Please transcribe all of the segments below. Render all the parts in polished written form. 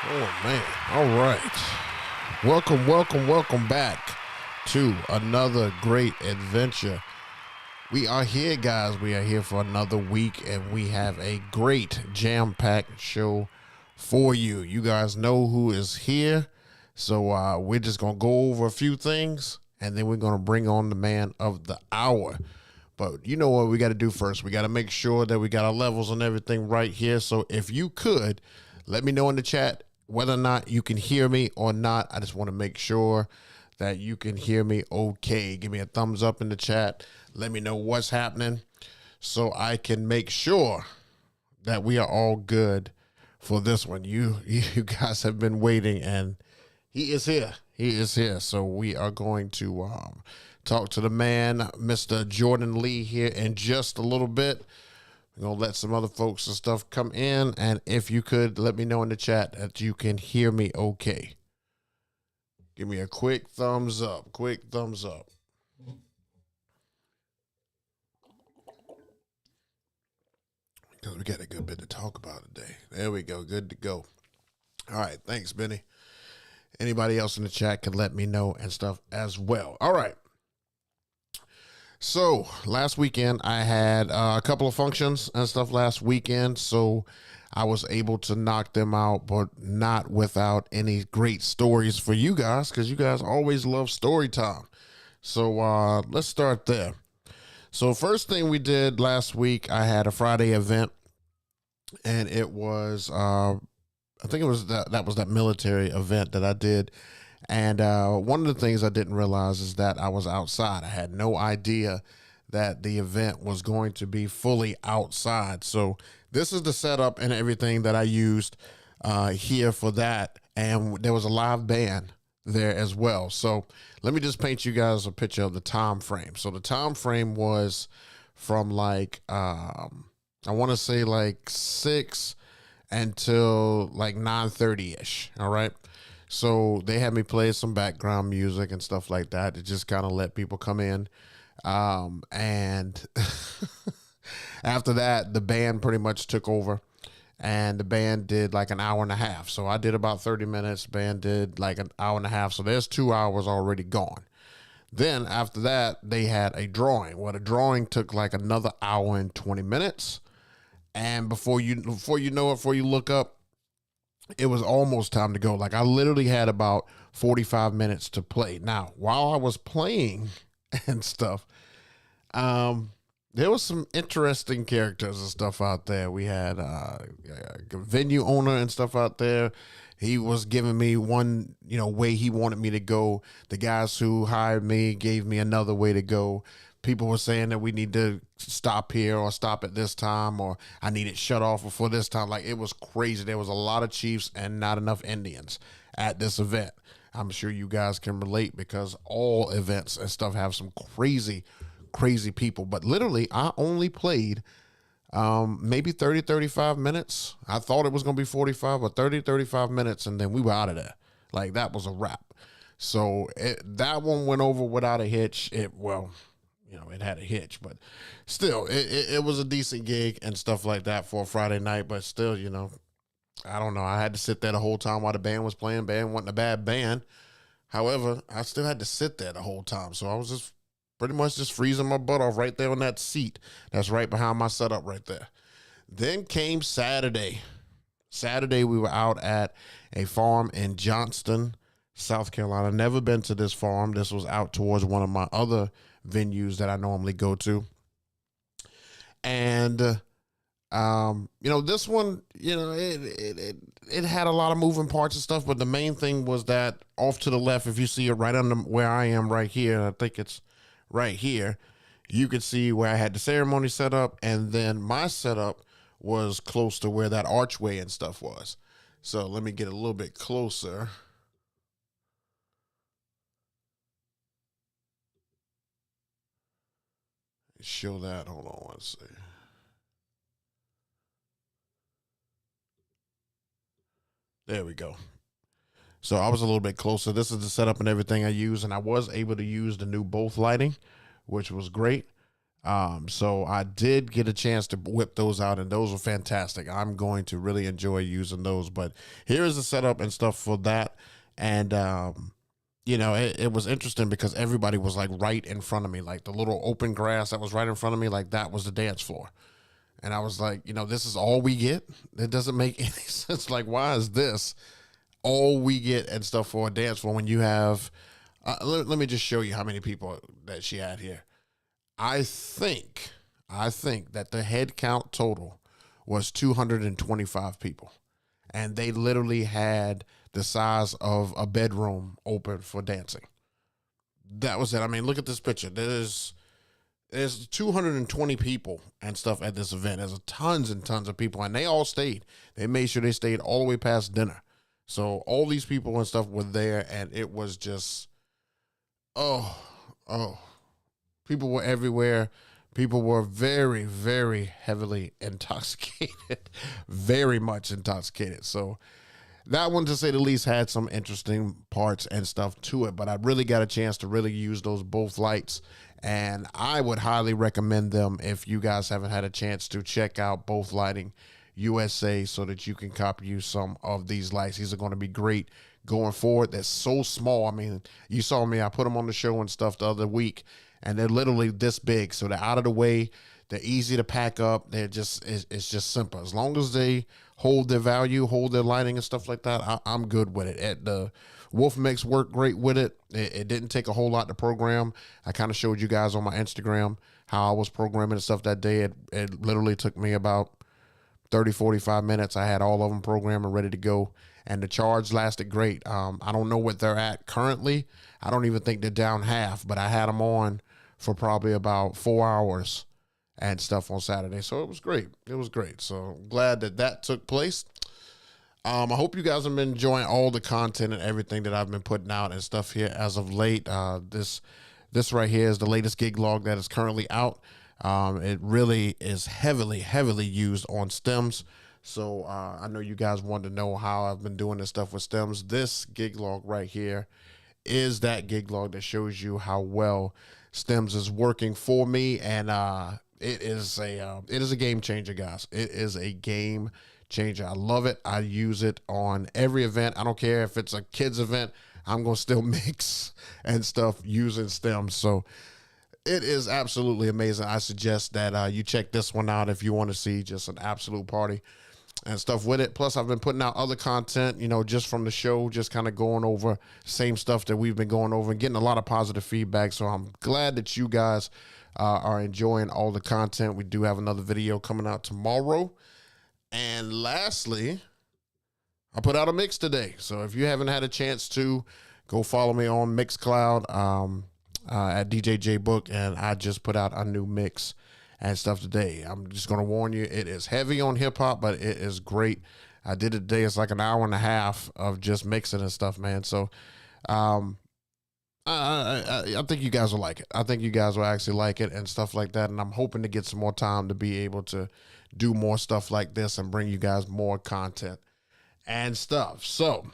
Oh man. All right. Welcome back to another great adventure. We are here, guys. We are here for another week, and we have a great jam-packed show for you. You guys know who is here, so we're just gonna go over a few things, and then we're gonna bring on the man of the hour. But you know what we got to do first? We got to make sure that we got our levels and everything right here. So if you could, let me know in the chat whether or not you can hear me or not. I just want to make sure that you can hear me okay. Give me a thumbs up in the chat. Let me know what's happening so I can make sure that we are all good for this one. You guys have been waiting, and he is here. He is here. So we are going to talk to the man, Mr. Jordan Lee, here in just a little bit. We're going to let some other folks and stuff come in. And if you could, let me know in the chat that you can hear me okay. Give me a quick thumbs up. Quick thumbs up. Because we got a good bit to talk about today. There we go. Good to go. All right. Thanks, Benny. Anybody else in the chat can let me know and stuff as well. All right. So last weekend I had a couple of functions and stuff last weekend, so I was able to knock them out, but not without any great stories for you guys, because you guys always love story time. So let's start there. So first thing we did last week, I had a Friday event, and it was I think it was that was that military event that I did. And one of the things I didn't realize is that I was outside. I had no idea that the event was going to be fully outside. So this is the setup and everything that I used here for that. And there was a live band there as well. So let me just paint you guys a picture of the time frame. So the time frame was from like, I want to say like 6 until like 9:30ish. All right. So they had me play some background music and stuff like that to just kind of let people come in. And after that, the band pretty much took over, and the band did like an hour and a half. So I did about 30 minutes. Band did like an hour and a half. So there's 2 hours already gone. Then after that, they had a drawing. Well, the drawing took like another hour and 20 minutes. And before you know it, before you look up, it was almost time to go. Like I literally had about 45 minutes to play. Now, while I was playing and stuff, there was some interesting characters and stuff out there. We had a venue owner and stuff out there. He was giving me one, way he wanted me to go. The guys who hired me gave me another way to go. People were saying that we need to stop here or stop at this time, or I need it shut off before this time. Like, it was crazy. There was a lot of Chiefs and not enough Indians at this event. I'm sure you guys can relate, because all events and stuff have some crazy, crazy people. But literally, I only played maybe 30, 35 minutes. I thought it was going to be 45, but 30, 35 minutes, and then we were out of there. Like, that was a wrap. So that one went over without a hitch. It had a hitch, but still, it was a decent gig and stuff like that for a Friday night. But still, I don't know. I had to sit there the whole time while the band was playing. Band wasn't a bad band. However, I still had to sit there the whole time. So I was just pretty much just freezing my butt off right there on that seat. That's right behind my setup right there. Then came Saturday. Saturday, we were out at a farm in Johnston, South Carolina. Never been to this farm. This was out towards one of my other venues that I normally go to. And, this one, it had a lot of moving parts and stuff, but the main thing was that off to the left, if you see it right under where I am right here, I think it's right here, you could see where I had the ceremony set up, and then my setup was close to where that archway and stuff was. So let me get a little bit closer. Show that. Hold on one second. There we go. So I was a little bit closer. This is the setup and everything I use, and I was able to use the new both lighting, which was great. So I did get a chance to whip those out, and those were fantastic. I'm going to really enjoy using those. But here is the setup and stuff for that. And, it was interesting because everybody was like right in front of me, like the little open grass that was right in front of me, like that was the dance floor. And I was like, this is all we get? It doesn't make any sense. Like, why is this all we get and stuff for a dance floor when you have, let me just show you how many people that she had here. I think that the head count total was 225 people, and they literally had the size of a bedroom open for dancing. That was it. I mean, look at this picture. There's 220 people and stuff at this event. There's tons and tons of people, and they all stayed. They made sure they stayed all the way past dinner. So all these people and stuff were there, and it was just, oh. People were everywhere. People were very, very heavily intoxicated, very much intoxicated. So that one, to say the least, had some interesting parts and stuff to it. But I really got a chance to really use those both lights, and I would highly recommend them if you guys haven't had a chance to check out Both Lighting USA so that you can copy some of these lights. These are going to be great going forward. They're so small. I mean, you saw me. I put them on the show and stuff the other week, and they're literally this big. So they're out of the way. They're easy to pack up. It's just simple. As long as they hold their value, hold their lighting and stuff like that, I'm good with it. The Wolf Mix worked great with it. It didn't take a whole lot to program. I kind of showed you guys on my Instagram how I was programming and stuff that day. It literally took me about 30, 45 minutes. I had all of them programmed and ready to go, and the charge lasted great. I don't know what they're at currently. I don't even think they're down half, but I had them on for probably about 4 hours and stuff on Saturday. So it was great. It was great. So glad that took place. I hope you guys have been enjoying all the content and everything that I've been putting out and stuff here as of late. This right here is the latest gig log that is currently out. It really is heavily used on stems. So I know you guys wanted to know how I've been doing this stuff with stems. This gig log right here is that gig log that shows you how well stems is working for me, and it is a game changer, guys. It is a game changer. I love it. I use it on every event. I don't care if it's a kids event. I'm gonna still mix and stuff using stems. So it is absolutely amazing. I suggest that you check this one out if you want to see just an absolute party and stuff with it. Plus, I've been putting out other content, just from the show, just kind of going over same stuff that we've been going over and getting a lot of positive feedback. So I'm glad that you guys are enjoying all the content. We do have another video coming out tomorrow. And lastly, I put out a mix today. So if you haven't had a chance to, go follow me on Mixcloud at DJ JayBook, and I just put out a new mix and stuff today. I'm just going to warn you, it is heavy on hip hop, but it is great. I did it today. It's like an hour and a half of just mixing and stuff, man. So I think you guys will like it. I think you guys will actually like it and stuff like that. And I'm hoping to get some more time to be able to do more stuff like this and bring you guys more content and stuff. So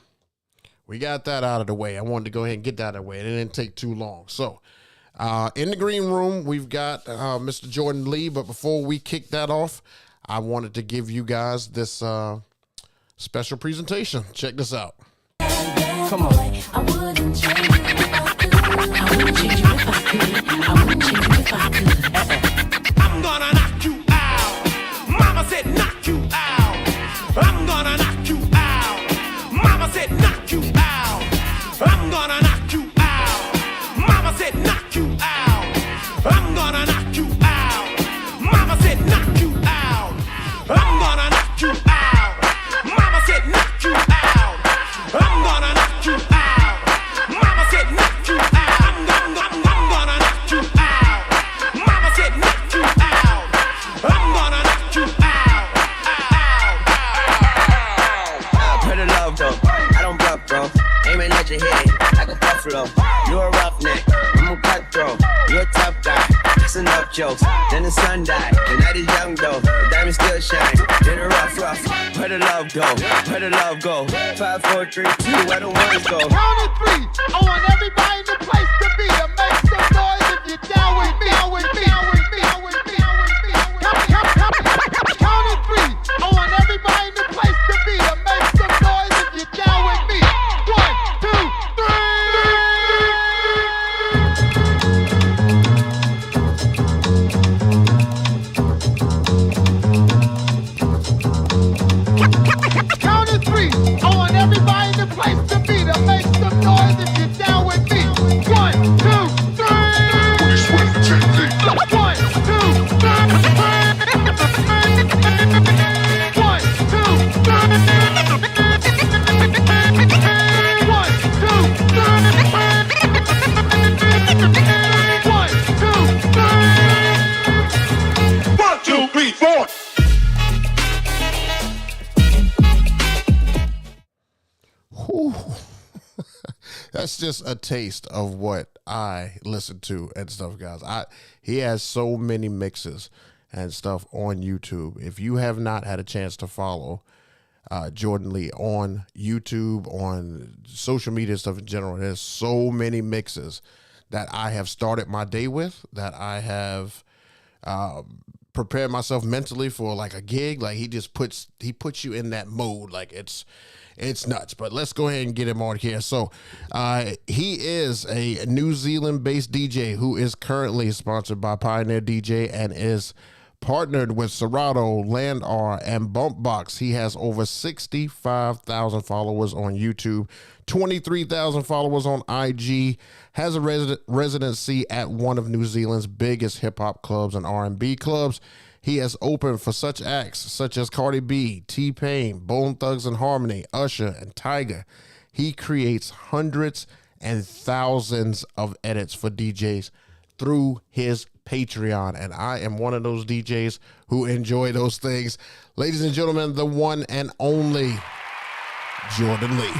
we got that out of the way. I wanted to go ahead and get that out of the way. It didn't take too long. So in the green room, we've got Mr. Jordan Lee. But before we kick that off, I wanted to give you guys this special presentation. Check this out. Come on. I wouldn't change you if I could. I wouldn't change you if I could. I wouldn't change you if I could. I'm gonna knock you out. Mama said knock you out. I'm gonna knock you out. Mama said knock you out. I'm gonna knock you out. Mama said knock you out. I'm gonna knock you out. Mama said knock you out. I'm gonna knock you out. Mama said knock you out. I'm gonna knock you out. Mama said knock you out. I'm gonna knock you out. Mama said knock you out. I'm gonna knock you out. Pretty love though, I don't bluff, bro. Aiming at your head like a buffalo. You're a roughneck, I'm a cutthroat. You're a tough guy, that's enough jokes. Then the sun died, the night is young though. The diamond still shine, then a rough. Where the love go? Where the love go? 5, 4, 3, 2, where the ones go? Count of 3, I want everybody in the place to be. To make some noise if you're down with me, down with me, down with me, down with me. Woo. That's just a taste of what I listen to and stuff, guys. He has so many mixes and stuff on YouTube. If you have not had a chance to follow Jordan Lee on YouTube, on social media stuff in general, there's so many mixes that I have started my day with, that I have prepared myself mentally for like a gig. Like he puts you in that mode. Like it's nuts. But let's go ahead and get him on here. So he is a New Zealand based DJ who is currently sponsored by Pioneer DJ and is partnered with Serato, Landr, and Bumpbox. He has over 65,000 followers on YouTube, 23,000 followers on IG, has a residency at one of New Zealand's biggest hip-hop clubs and R&B clubs. He has opened for such acts such as Cardi B, T-Pain, Bone Thugs and Harmony, Usher, and Tyga. He creates hundreds and thousands of edits for DJs through his Patreon, and I am one of those DJs who enjoy those things. Ladies and gentlemen, the one and only Jordan Lee.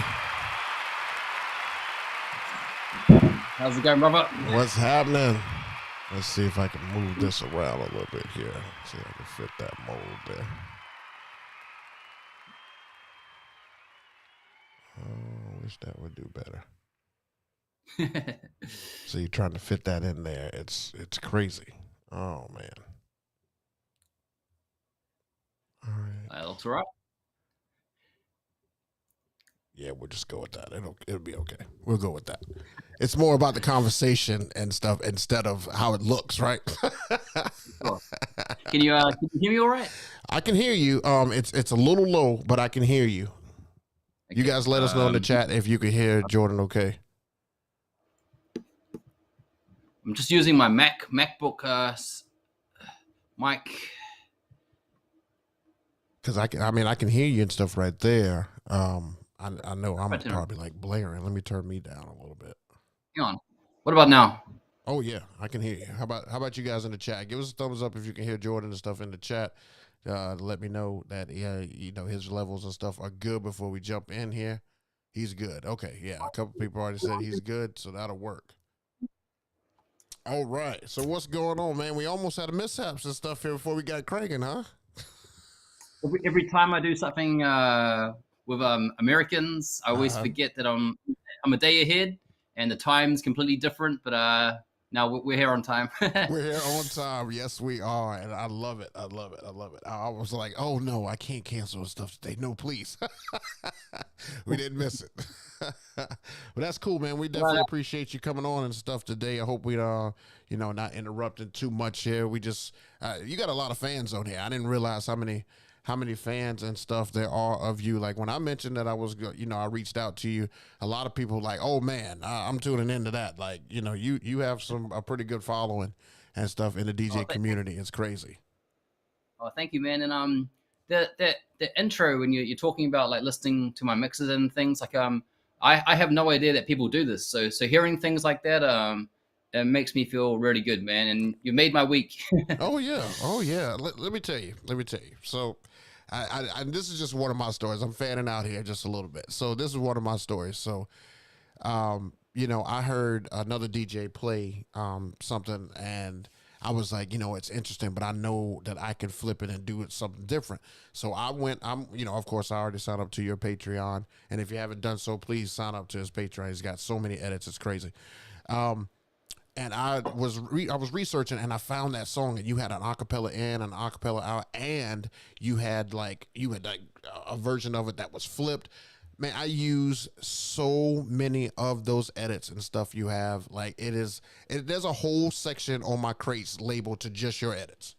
How's it going, brother? What's happening? Let's see if I can move this around a little bit here. See if I can fit that mold there. Oh, I wish that would do better. So you're trying to fit that in there. It's crazy. Oh man. All right. That looks all right. Yeah, we'll just go with that. It'll be okay. We'll go with that. It's more about the conversation and stuff instead of how it looks, right? Cool. Can you hear me all right? I can hear you. It's a little low, but I can hear you. Okay. You guys let us know in the chat if you can hear Jordan okay. I'm just using my MacBook mic. Because I can hear you and stuff right there. I know I'm probably like blaring. Let me turn me down a little bit. Hang on. What about now? Oh yeah, I can hear you. How about you guys in the chat? Give us a thumbs up if you can hear Jordan and stuff in the chat. Let me know that his levels and stuff are good before we jump in here. He's good. Okay, yeah. A couple people already said he's good, so that'll work. All right. So what's going on, man? We almost had a mishaps and stuff here before we got cranking, huh? Every time I do something with Americans, I always forget that I'm a day ahead and the time's completely different. But now we're here on time. We're here on time. Yes, we are, and I love it. I love it. I love it. I was like, oh no, I can't cancel stuff today. No, please. We didn't miss it. But that's cool, man. We definitely appreciate you coming on and stuff today. I hope we not interrupting too much here. We just you got a lot of fans on here. I didn't realize how many fans and stuff there are of you. Like when I mentioned that I reached out to you, a lot of people like, oh man, I'm tuning into that. Like, you have a pretty good following and stuff in the DJ community. It's crazy. Oh, thank you, man. And the intro when you're talking about like listening to my mixes and things like I have no idea that people do this. So hearing things like that it makes me feel really good, man. And you made my week. Oh yeah. Let me tell you. So I this is just one of my stories. I'm fanning out here just a little bit. So this is one of my stories. So I heard another DJ play something and I was like, it's interesting, but I know that I can flip it and do it something different. So of course I already signed up to your Patreon. And if you haven't done so, please sign up to his Patreon. He's got so many edits. It's crazy. And I was researching and I found that song and you had an acapella in, an acapella out, and you had a version of it that was flipped. Man, I use so many of those edits and stuff you have. Like there's a whole section on my crates labeled to just your edits.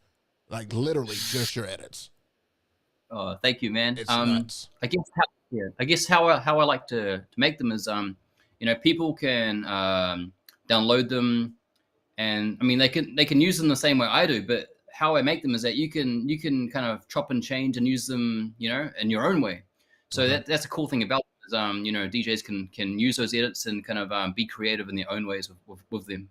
Like literally just your edits. Oh, thank you, man. It's nuts. I guess how I like to make them is people can download them, and I mean they can use them the same way I do. But how I make them is that you can kind of chop and change and use them, in your own way. So that's a cool thing about them is, DJs can use those edits and kind of be creative in their own ways with them.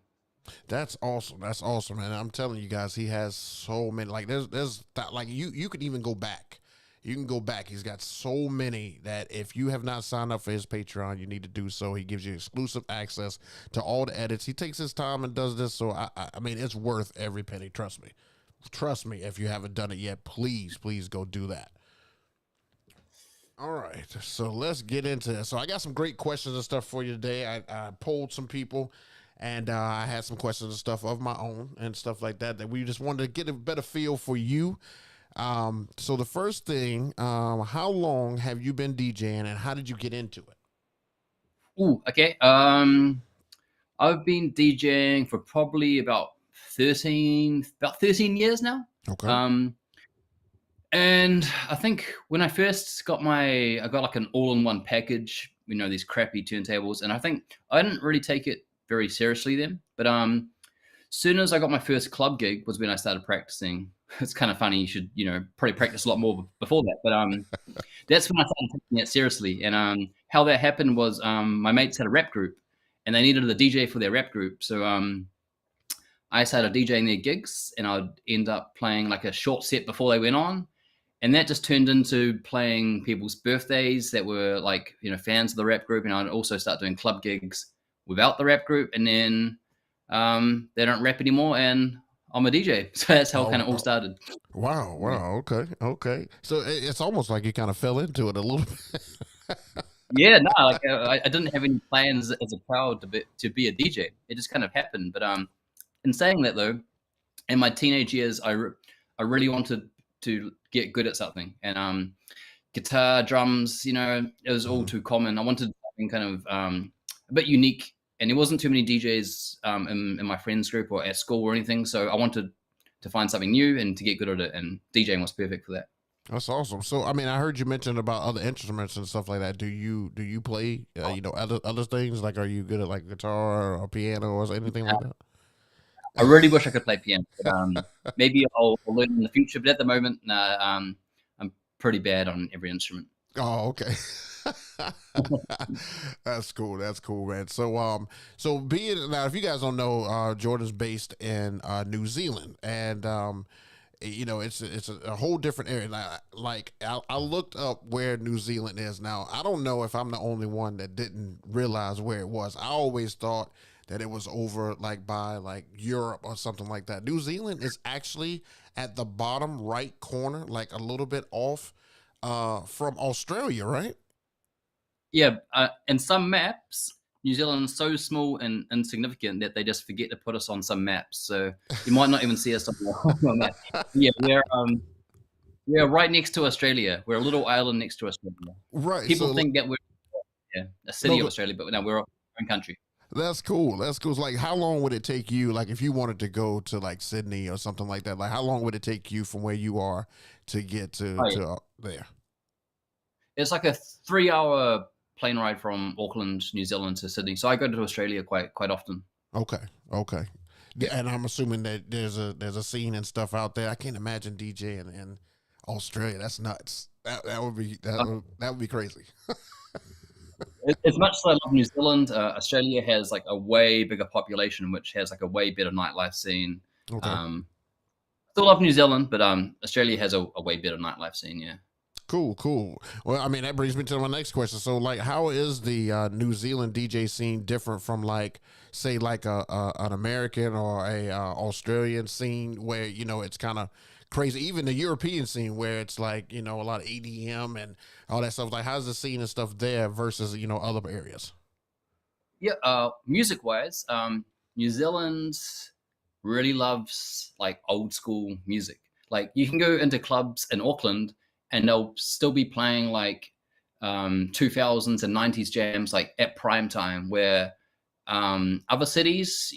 That's awesome. That's awesome, man. I'm telling you guys, he has so many. Like there's that. Like you could even go back You can go back. He's got so many that if you have not signed up for his Patreon, you need to do so. He gives you exclusive access to all the edits. He takes his time and does this. So I mean, it's worth every penny. Trust me. Trust me. If you haven't done it yet, please go do that. All right, so let's get into this. So I got some great questions and stuff for you today. I polled some people, and I had some questions and stuff of my own and stuff like that we just wanted to get a better feel for you. So the first thing, how long have you been DJing, and how did you get into it? Ooh, okay. I've been DJing for probably about 13 years now. Okay. And I think when I first got I got like an all-in-one package, these crappy turntables, and I think I didn't really take it very seriously then. But soon as I got my first club gig was when I started practicing. It's kind of funny. You should, probably practice a lot more before that. But that's when I started taking it seriously. And how that happened was my mates had a rap group, and they needed a DJ for their rap group. So I started DJing their gigs, and I'd end up playing like a short set before they went on. And that just turned into playing people's birthdays that were like, fans of the rap group. And I'd also start doing club gigs without the rap group. And then they don't rap anymore, and I'm a DJ. So that's how it kind of all started. Wow. Okay. So it's almost like you kind of fell into it a little bit. Yeah, no, like I didn't have any plans as a child to be a DJ. It just kind of happened. But in saying that though, in my teenage years, I really wanted to get good at something, and guitar, drums, it was all too common. I wanted something kind of a bit unique, and there wasn't too many DJs in my friends group or at school or anything. So I wanted to find something new and to get good at it, and DJing was perfect for that. That's awesome. So, I mean, I heard you mention about other instruments and stuff like that. Do you play, other things? Like, are you good at like guitar or piano or anything like that? I really wish I could play piano. But, maybe I'll learn in the future. But at the moment, I'm pretty bad on every instrument. Oh, okay. That's cool, man. So being now, if you guys don't know, Jordan's based in New Zealand, and it's a whole different area. Like I looked up where New Zealand is. Now I don't know if I'm the only one that didn't realize where it was. I always thought that it was over like by like Europe or something like that. New Zealand is actually at the bottom right corner, like a little bit off from Australia, right? Yeah, in some maps, New Zealand's so small and insignificant that they just forget to put us on some maps. So you might not even see us on the map. Yeah, we're right next to Australia. We're a little island next to Australia. Right. People think that we're a city of Australia, but no, we're our own country. That's cool. That's cool. Like, how long would it take you, like, if you wanted to go to, like, Sydney or something like that? Like, how long would it take you from where you are to get to there? It's like a 3-hour plane ride from Auckland, New Zealand to Sydney. So I go to Australia quite often. Okay. Yeah, and I'm assuming that there's a scene and stuff out there. I can't imagine DJing in Australia. That's nuts. That would be crazy. As much as I love New Zealand, Australia has like a way bigger population, which has like a way better nightlife scene. Okay. Still love New Zealand, but Australia has a way better nightlife scene. Yeah. Cool. Well, I mean, that brings me to my next question. So, like, how is the New Zealand DJ scene different from, like, say, like an American or a Australian scene where it's kind of crazy? Even the European scene where it's like a lot of EDM and all that stuff. Like, how's the scene and stuff there versus other areas? Yeah. Music wise, New Zealand really loves like old school music. Like you can go into clubs in Auckland and they'll still be playing like 2000s and 90s jams like at prime time, where other cities,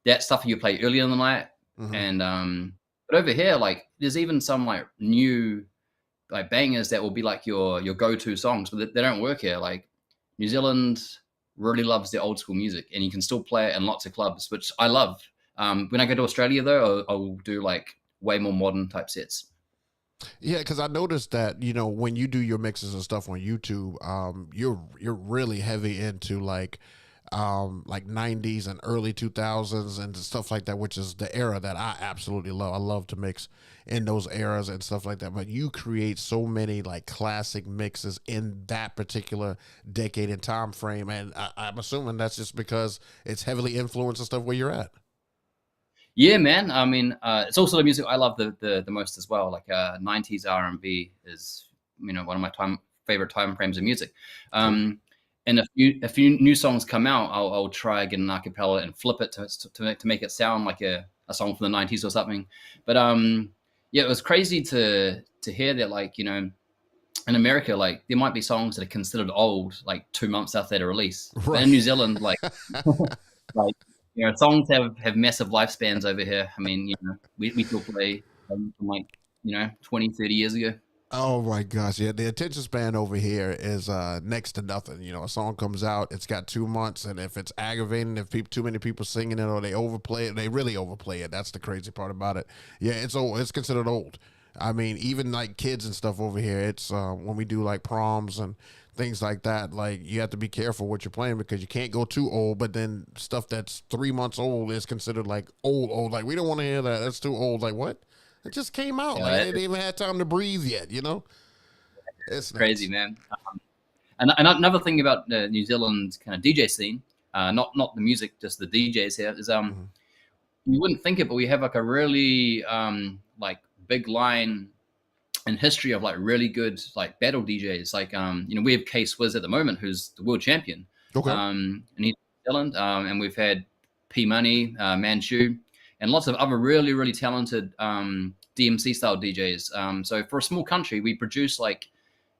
that stuff you play earlier in the night. Mm-hmm. And but over here, like there's even some like new like bangers that will be like your go-to songs, but they don't work here. Like New Zealand really loves their old school music, and you can still play it in lots of clubs, which I love. When I go to Australia though, I'll do like way more modern type sets. Yeah, because I noticed that when you do your mixes and stuff on YouTube, you're really heavy into like like 90s and early 2000s and stuff like that, which is the era that I absolutely love. I love to mix in those eras and stuff like that. But you create so many like classic mixes in that particular decade and time frame, and I'm assuming that's just because it's heavily influenced and stuff where you're at. Yeah, man. I mean, it's also the music I love the most as well. Like 90s R&B is, one of my favorite time frames of music. And if few new songs come out, I'll try get an acapella and flip it to make it sound like a song from the 90s or something. But yeah, it was crazy to hear that, like, in America, like there might be songs that are considered old, like 2 months after their release. Right. But in New Zealand, like, like songs have massive lifespans over here. I mean, we still play from like 20, 30 years ago. Oh my gosh, yeah. The attention span over here is next to nothing. A song comes out, it's got 2 months, and if it's aggravating, if too many people singing it or they overplay it, they really overplay it. That's the crazy part about it. Yeah, it's old. It's considered old. I mean, even like kids and stuff over here, it's when we do like proms and things like that, like you have to be careful what you're playing because you can't go too old, but then stuff that's 3 months old is considered like old. Like, we don't want to hear that. That's too old. Like, what? It just came out. Like, it didn't even have time to breathe yet, It's crazy, man. And another thing about the New Zealand kind of DJ scene, not the music, just the DJs here, is you wouldn't think it, but we have like a really like big line in history of like really good like battle DJs. Like we have K-Swizz at the moment, who's the world champion. Okay. And he's New Zealand, and we've had P Money, Manchu, and lots of other really, really talented DMC style DJs. So for a small country, we produce like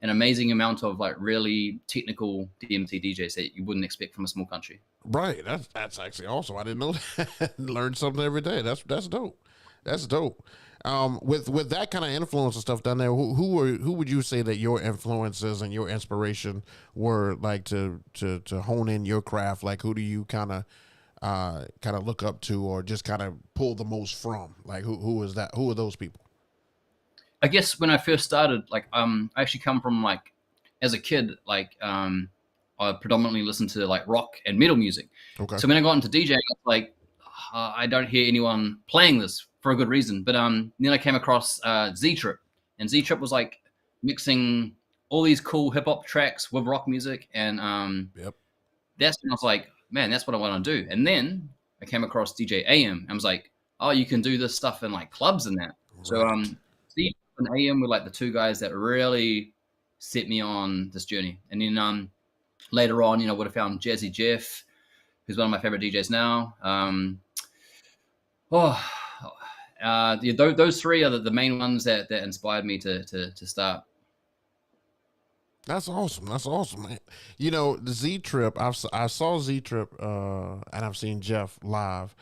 an amazing amount of like really technical DMC DJs that you wouldn't expect from a small country. Right. That's actually awesome. I didn't know that. Learn something every day. That's dope. That's dope. With that kind of influence and stuff down there, who would you say that your influences and your inspiration were, like to hone in your craft? Like, who do you kind of look up to, or just kind of pull the most from? Like, who is that? Who are those people? I guess when I first started, like, I actually come from, like, as a kid, like, I predominantly listened to like rock and metal music. Okay. So when I got into DJing, it's like, I don't hear anyone playing this for a good reason. But then I came across Z-Trip, and Z-Trip was like mixing all these cool hip hop tracks with rock music, and that's when I was like, man, that's what I want to do. And then I came across DJ AM. I was like, oh, you can do this stuff in like clubs and that. Right. So Z and AM were like the two guys that really set me on this journey. And then later on, would have found Jazzy Jeff, who's one of my favorite DJs now. Those three are the main ones that inspired me to start. That's awesome. That's awesome, man. The Z-Trip, I saw Z-Trip, and I've seen Jeff live.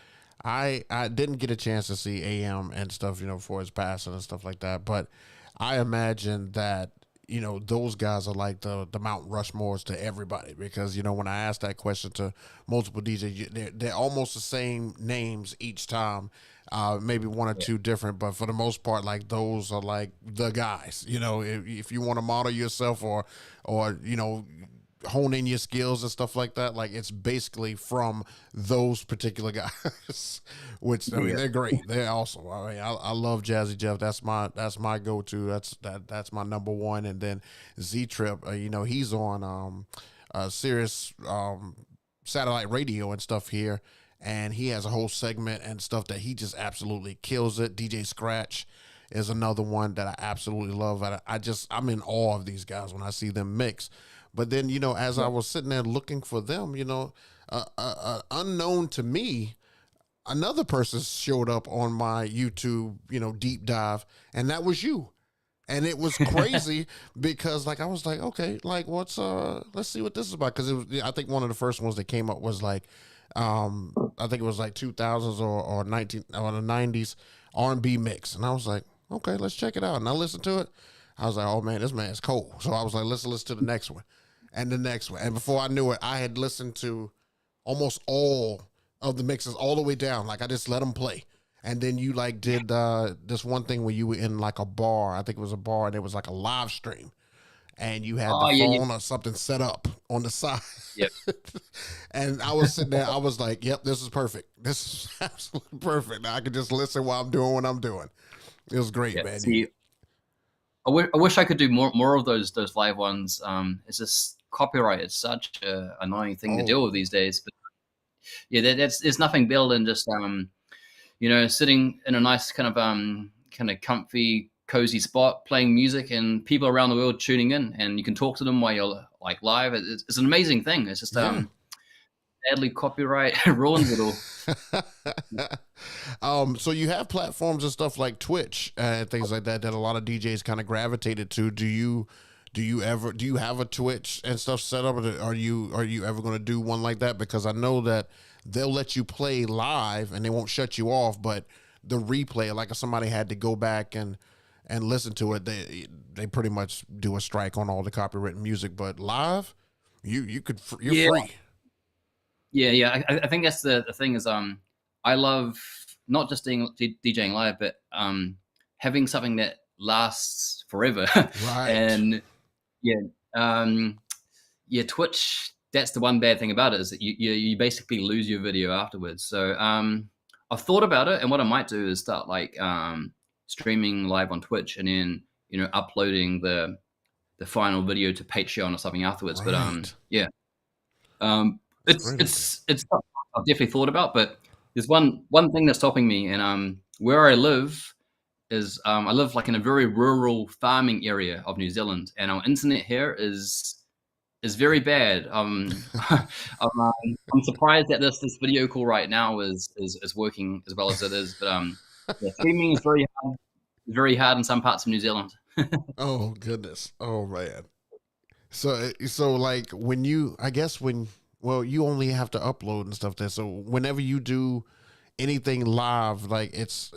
I didn't get a chance to see AM and stuff, for his passing and stuff like that. But I imagine that, those guys are like the Mount Rushmores to everybody, because, when I asked that question to multiple DJs, they're almost the same names each time. Maybe one or two different, but for the most part, like, those are like the guys. If you want to model yourself or hone in your skills and stuff like that, like, it's basically from those particular guys. Which, I mean, they're great. They're awesome. I mean, I love Jazzy Jeff. That's my go-to. That's my number one. And then Z-Trip, he's on Sirius satellite radio and stuff here. And he has a whole segment and stuff that he just absolutely kills it. DJ Scratch is another one that I absolutely love. I'm in awe of these guys when I see them mix. But then, as I was sitting there looking for them, unknown to me, another person showed up on my YouTube, deep dive, and that was you. And it was crazy because, like, I was like, okay, like, let's see what this is about. Because I think one of the first ones that came up was like, I think it was like 2000s or the 90s R&B mix. And I was like, okay, let's check it out. And I listened to it. I was like, oh man, this man's cold. So I was like, let's listen to the next one and the next one. And before I knew it, I had listened to almost all of the mixes all the way down. Like, I just let them play. And then you like did this one thing where you were in like a bar. I think it was a bar, and it was like a live stream. And you had the phone or something set up on the side. Yep. And I was sitting there, I was like, yep, this is perfect. This is absolutely perfect. I could just listen while I'm doing what I'm doing. It was great, Yeah. man. See, I wish I could do more of those live ones. It's just copyright. It's such a annoying thing to deal with these days. But yeah, there's nothing better than just sitting in a nice kind of comfy, cozy spot, playing music, and people around the world tuning in, and you can talk to them while you're like live. It's an amazing thing. It's just sadly copyright ruins it all. So you have platforms and stuff like Twitch and things like that a lot of DJs kind of gravitated to. Do you have a Twitch and stuff set up? Or are you ever going to do one like that? Because I know that they'll let you play live and they won't shut you off, but the replay, like if somebody had to go back and listen to it, they pretty much do a strike on all the copywritten music. But live, you're free. Yeah. I think that's the thing is I love not just DJing live, but having something that lasts forever. Right. And Twitch. That's the one bad thing about it is that you basically lose your video afterwards. So I've thought about it, and what I might do is start like streaming live on Twitch, and then uploading the final video to Patreon or something afterwards. Right. But it's stuff I've definitely thought about. But there's one thing that's stopping me, and where I live is I live like in a very rural farming area of New Zealand, and our internet here is very bad. I'm surprised that this video call right now is working as well as it is. But streaming is very hard in some parts of New Zealand. Oh goodness. Oh man. So like when you only have to upload and stuff there. So whenever you do anything live, like it's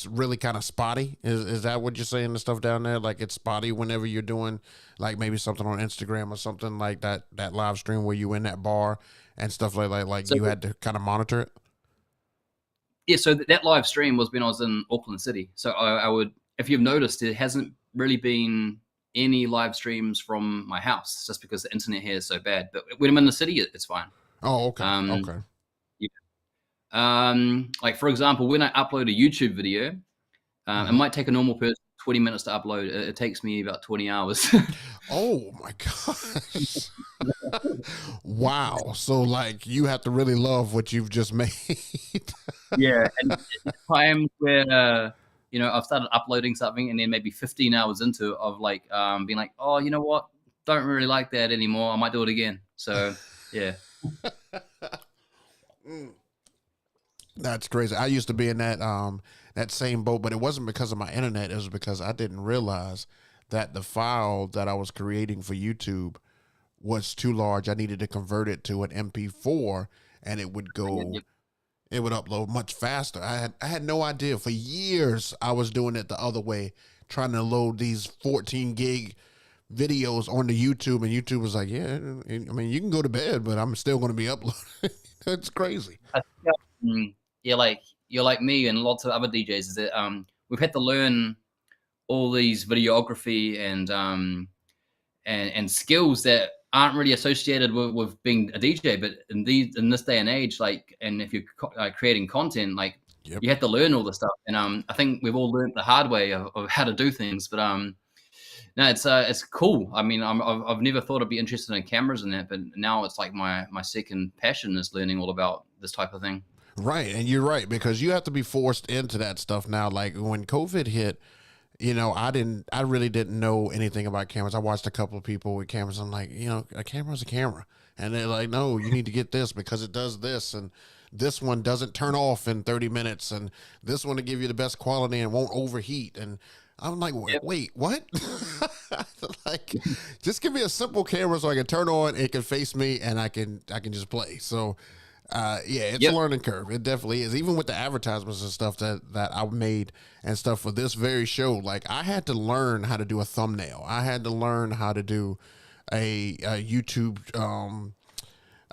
really kind of spotty. Is that what you're saying, the stuff down there? Like it's spotty whenever you're doing like maybe something on Instagram or something like that live stream where you in that bar and stuff like that. Like so you had to kind of monitor it. Yeah. So that live stream was when I was in Auckland City. So I would, if you've noticed, there hasn't really been any live streams from my house just because the internet here is so bad. But when I'm in the city, it's fine. Oh, okay. Okay. Like for example, when I upload a YouTube video, it might take a normal person 20 minutes to upload. It takes me about 20 hours. Oh my gosh. Wow. So like you have to really love what you've just made. Yeah. And times where, I've started uploading something and then maybe 15 hours into of like, being like, oh, you know what? Don't really like that anymore. I might do it again. So yeah. That's crazy. I used to be in that same boat, but it wasn't because of my internet. It was because I didn't realize that the file that I was creating for YouTube was too large. I needed to convert it to an MP4, and it would upload much faster. I had no idea. For years, I was doing it the other way, trying to load these 14 gig videos onto YouTube, and YouTube was like, yeah, I mean, you can go to bed, but I'm still going to be uploading. It's crazy. You're like me and lots of other DJs is that we've had to learn all these videography and skills that aren't really associated with being a DJ, but in this day and age, like, and if you're creating content, like you have to learn all this stuff. And I think we've all learned the hard way of how to do things. But no, it's cool. I mean, I've never thought I'd be interested in cameras and that, but now it's like my second passion is learning all about this type of thing. Right. And you're right, because you have to be forced into that stuff now. Like when COVID hit, I really didn't know anything about cameras. I watched a couple of people with cameras. I'm like, a camera's a camera. And they're like, no, you need to get this because it does this. And this one doesn't turn off in 30 minutes. And this one will give you the best quality and won't overheat. And I'm like, wait, what? Like, just give me a simple camera so I can turn on, it can face me, and I can just play. So, it's a learning curve. It definitely is. Even with the advertisements and stuff that I made and stuff for this very show, like I had to learn how to do a thumbnail. I had to learn how to do a YouTube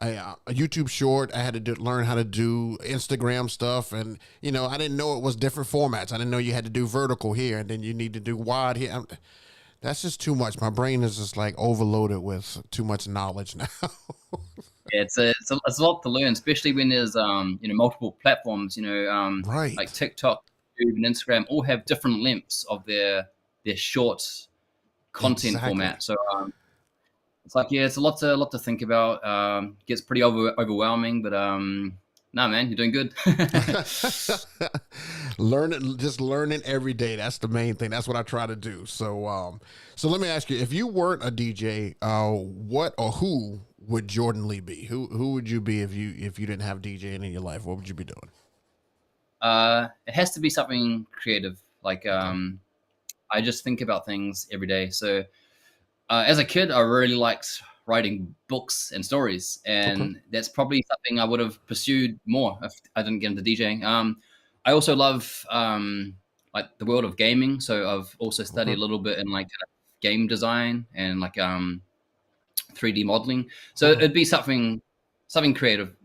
a YouTube short. I had to learn how to do Instagram stuff, and I didn't know it was different formats. I didn't know you had to do vertical here, and then you need to do wide here. That's just too much. My brain is just like overloaded with too much knowledge now. Yeah, it's a lot to learn, especially when there's multiple platforms. Like Right. TikTok, YouTube, and Instagram all have different lengths of their short content Exactly. format. So it's like, yeah, it's a lot to think about. Gets pretty overwhelming, but nah, man, you're doing good. Learning, just learning every day. That's the main thing. That's what I try to do. So let me ask you: if you weren't a DJ, what or who would Jordan Lee be? Who would you be if you didn't have DJing in your life? What would you be doing? It has to be something creative. Like Okay. I just think about things every day. So as a kid, I really liked writing books and stories, Okay. and that's probably something I would have pursued more if I didn't get into DJing. I also love like the world of gaming, so I've also studied Okay. a little bit in like kind of game design and like 3D modeling. So Okay. it'd be something creative,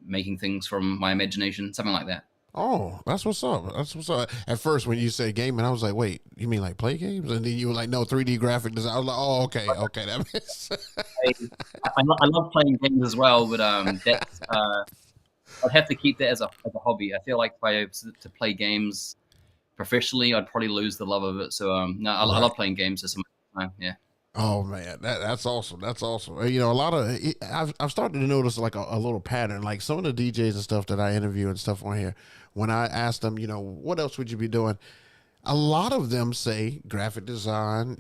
making things from my imagination, something like that. Oh, that's what's up. That's what's up. At first, when you say gaming, I was like, "Wait, you mean like play games?" And then you were like, "No, 3D graphic design." I was like, "Oh, okay, okay, that makes." I, I love playing games as well, but that's I'd have to keep that as a hobby. I feel like if I was to play games professionally, I'd probably lose the love of it. So no, I Right. love playing games just so much time. Yeah. Oh man, that's awesome. That's awesome. A lot of I've started to notice like a little pattern. Like some of the DJs and stuff that I interview and stuff on here, when I ask them, what else would you be doing? A lot of them say graphic design,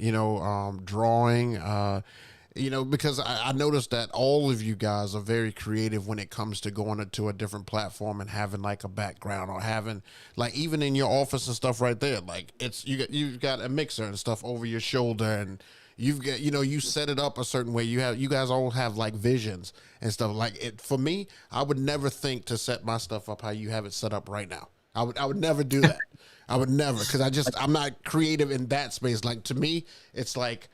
drawing, because I noticed that all of you guys are very creative when it comes to going into a different platform and having like a background or having like even in your office and stuff right there, like you've got a mixer and stuff over your shoulder and you've got you set it up a certain way. You guys all have like visions and stuff like it. For me, I would never think to set my stuff up how you have it set up right now. I would never do that. I would never because I'm not creative in that space. Like to me, it's like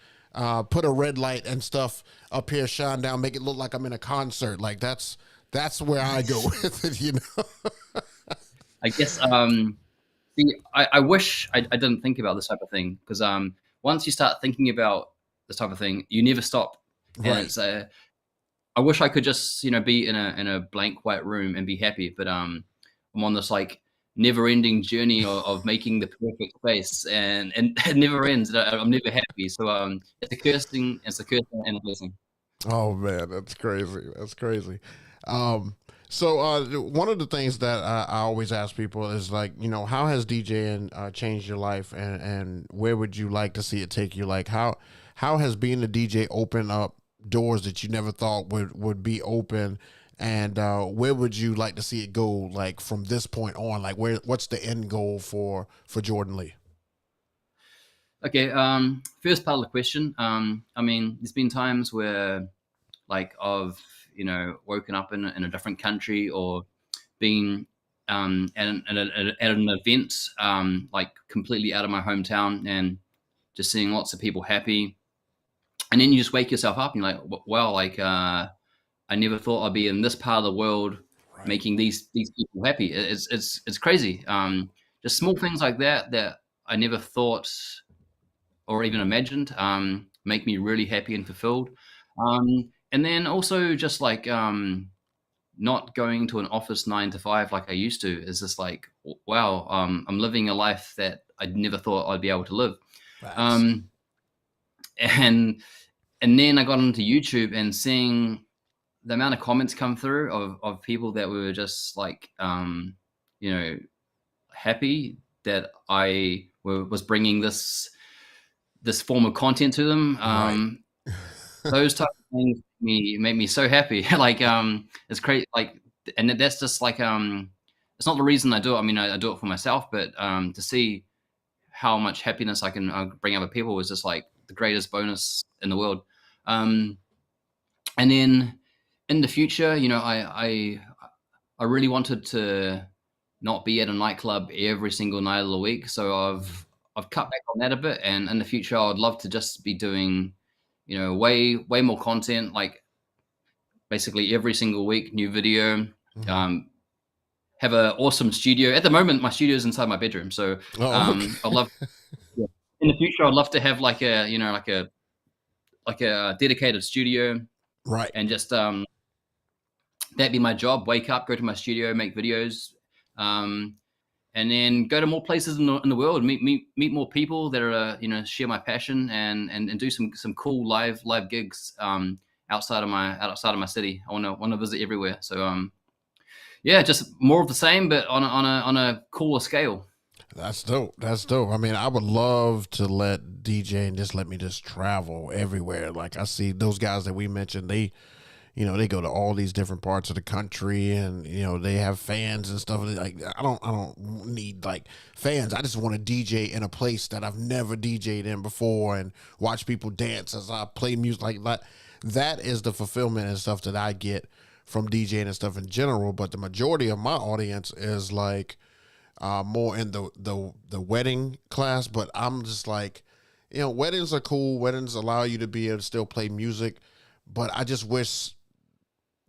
put a red light and stuff up here, shine down, make it look like I'm in a concert. Like that's where I go with it. I guess see, I wish I didn't think about this type of thing because once you start thinking about this type of thing, you never stop, and Right. it's I wish I could just be in a blank white room and be happy, but I'm on this like never-ending journey of making the perfect face, and it never ends. And I'm never happy, so it's a cursing and a blessing. Oh man, that's crazy. That's crazy. So one of the things that I always ask people is like, how has DJing changed your life, and where would you like to see it take you? Like how has being a DJ opened up doors that you never thought would be open, and where would you like to see it go? Like from this point on, like what's the end goal for Jordan Lee? Okay, first part of the question. I mean, there's been times where like I've woken up in a different country or been at an event like completely out of my hometown and just seeing lots of people happy, and then you just wake yourself up and you're like, wow, like I never thought I'd be in this part of the world Right. making these people happy. It's crazy. Just small things like that I never thought or even imagined make me really happy and fulfilled. And then also just like not going to an office 9 to 5 like I used to is just like, wow, I'm living a life that I never thought I'd be able to live. Facts. Um, and and then I got into YouTube and seeing the amount of comments come through of people that were just like, you know, happy that was bringing this form of content to them. Right. Those type of things make me so happy. Like it's crazy. Like, and that's just like it's not the reason I do it. I mean, I do it for myself, but to see how much happiness I can bring other people is just like the greatest bonus in the world. Um, and then in the future, I really wanted to not be at a nightclub every single night of the week, so I've cut back on that a bit. And in the future, I would love to just be doing, way more content, like basically every single week, new video. Mhm. Um, have an awesome studio. At the moment, my studio is inside my bedroom, so Oh, okay. I love. in the future, I'd love to have like a dedicated studio, Right. and just that'd be my job. Wake up, go to my studio, make videos, and then go to more places in the world, meet more people that are share my passion, and do some cool live gigs outside of my city. I want to visit everywhere. So yeah, just more of the same, but on a cooler scale. That's dope. That's dope. I mean, I would love to let DJ and just let me just travel everywhere. Like I see those guys that we mentioned, they go to all these different parts of the country, and they have fans and stuff. Like I don't need like fans. I just want to DJ in a place that I've never DJ'd in before and watch people dance as I play music. Like that is the fulfillment and stuff that I get from DJing and stuff in general. But the majority of my audience is like more in the wedding class. But I'm just like, weddings are cool. Weddings allow you to be able to still play music, but I just wish,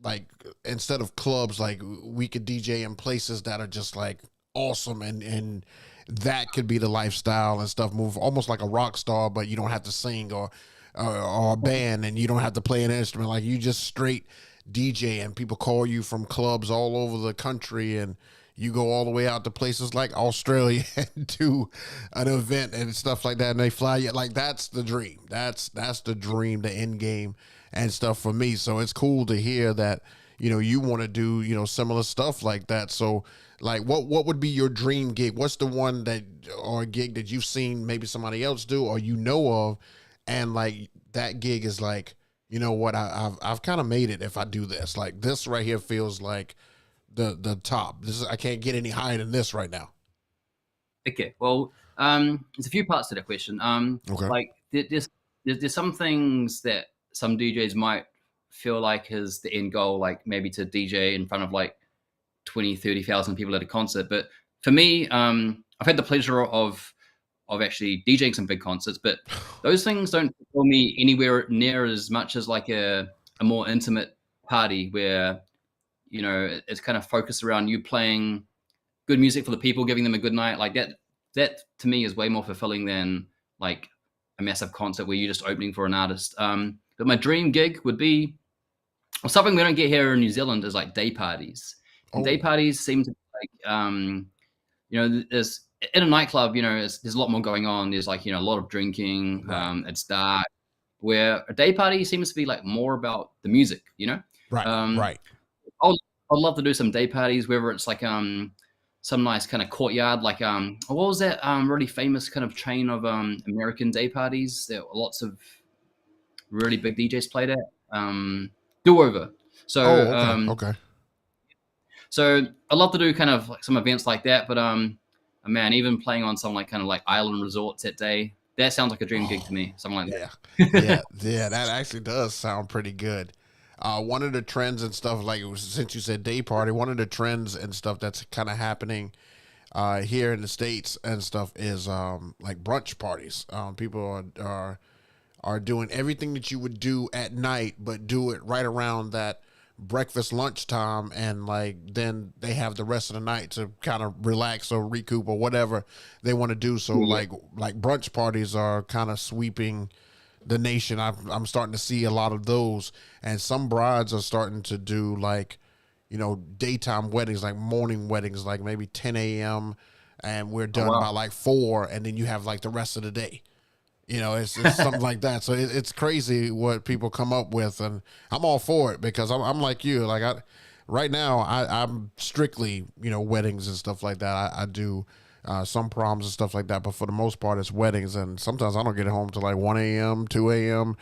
like, instead of clubs, like we could DJ in places that are just like awesome, and that could be the lifestyle and stuff. Move almost like a rock star, but you don't have to sing or a band, and you don't have to play an instrument. Like you just straight DJ, and people call you from clubs all over the country, and you go all the way out to places like Australia and do an event and stuff like that, and they fly you. Like that's the dream. That's the dream, the end game and stuff for me. So it's cool to hear that you want to do similar stuff like that. So like what would be your dream gig? What's the one that, or a gig that you've seen maybe somebody else do or of, and like that gig is like, what, I've kind of made it if I do this. Like this right here feels like the top. I can't get any higher than this right now. Okay, well, there's a few parts to that question. Okay. Like there's some things that some DJs might feel like is the end goal, like maybe to DJ in front of like 20,000-30,000 people at a concert. But for me, I've had the pleasure of actually DJing some big concerts, but those things don't fulfill me anywhere near as much as like a more intimate party where it's kind of focused around you playing good music for the people, giving them a good night. Like that to me is way more fulfilling than like a massive concert where you're just opening for an artist. But my dream gig would be, well, something we don't get here in New Zealand is like day parties. And day parties seem to be like, there's in a nightclub, there's a lot more going on. There's like, a lot of drinking. Right. It's dark. Where a day party seems to be like more about the music, Right. Right. I'd love to do some day parties, whether it's like some nice kind of courtyard, like what was that really famous kind of chain of American day parties that lots of really big DJs played at? Do Over. So okay. So I'd love to do kind of like some events like that, but man, even playing on some like kind of like island resorts that day, that sounds like a dream gig to me. Something like that. Yeah, that actually does sound pretty good. One of the trends and stuff, like since you said day party, one of the trends and stuff that's kind of happening here in the States and stuff is like brunch parties. People are doing everything that you would do at night, but do it right around that breakfast lunchtime, and like then they have the rest of the night to kind of relax or recoup or whatever they want to do. So like brunch parties are kind of sweeping the nation. I'm starting to see a lot of those, and some brides are starting to do like daytime weddings, like morning weddings, like maybe 10 a.m. and we're done by like 4, and then you have like the rest of the day. It's something like that. So it's crazy what people come up with, and I'm all for it because I'm like you. Like right now I'm strictly weddings and stuff like that. I do some proms and stuff like that, but for the most part it's weddings, and sometimes I don't get home till like 1 a.m., 2 a.m.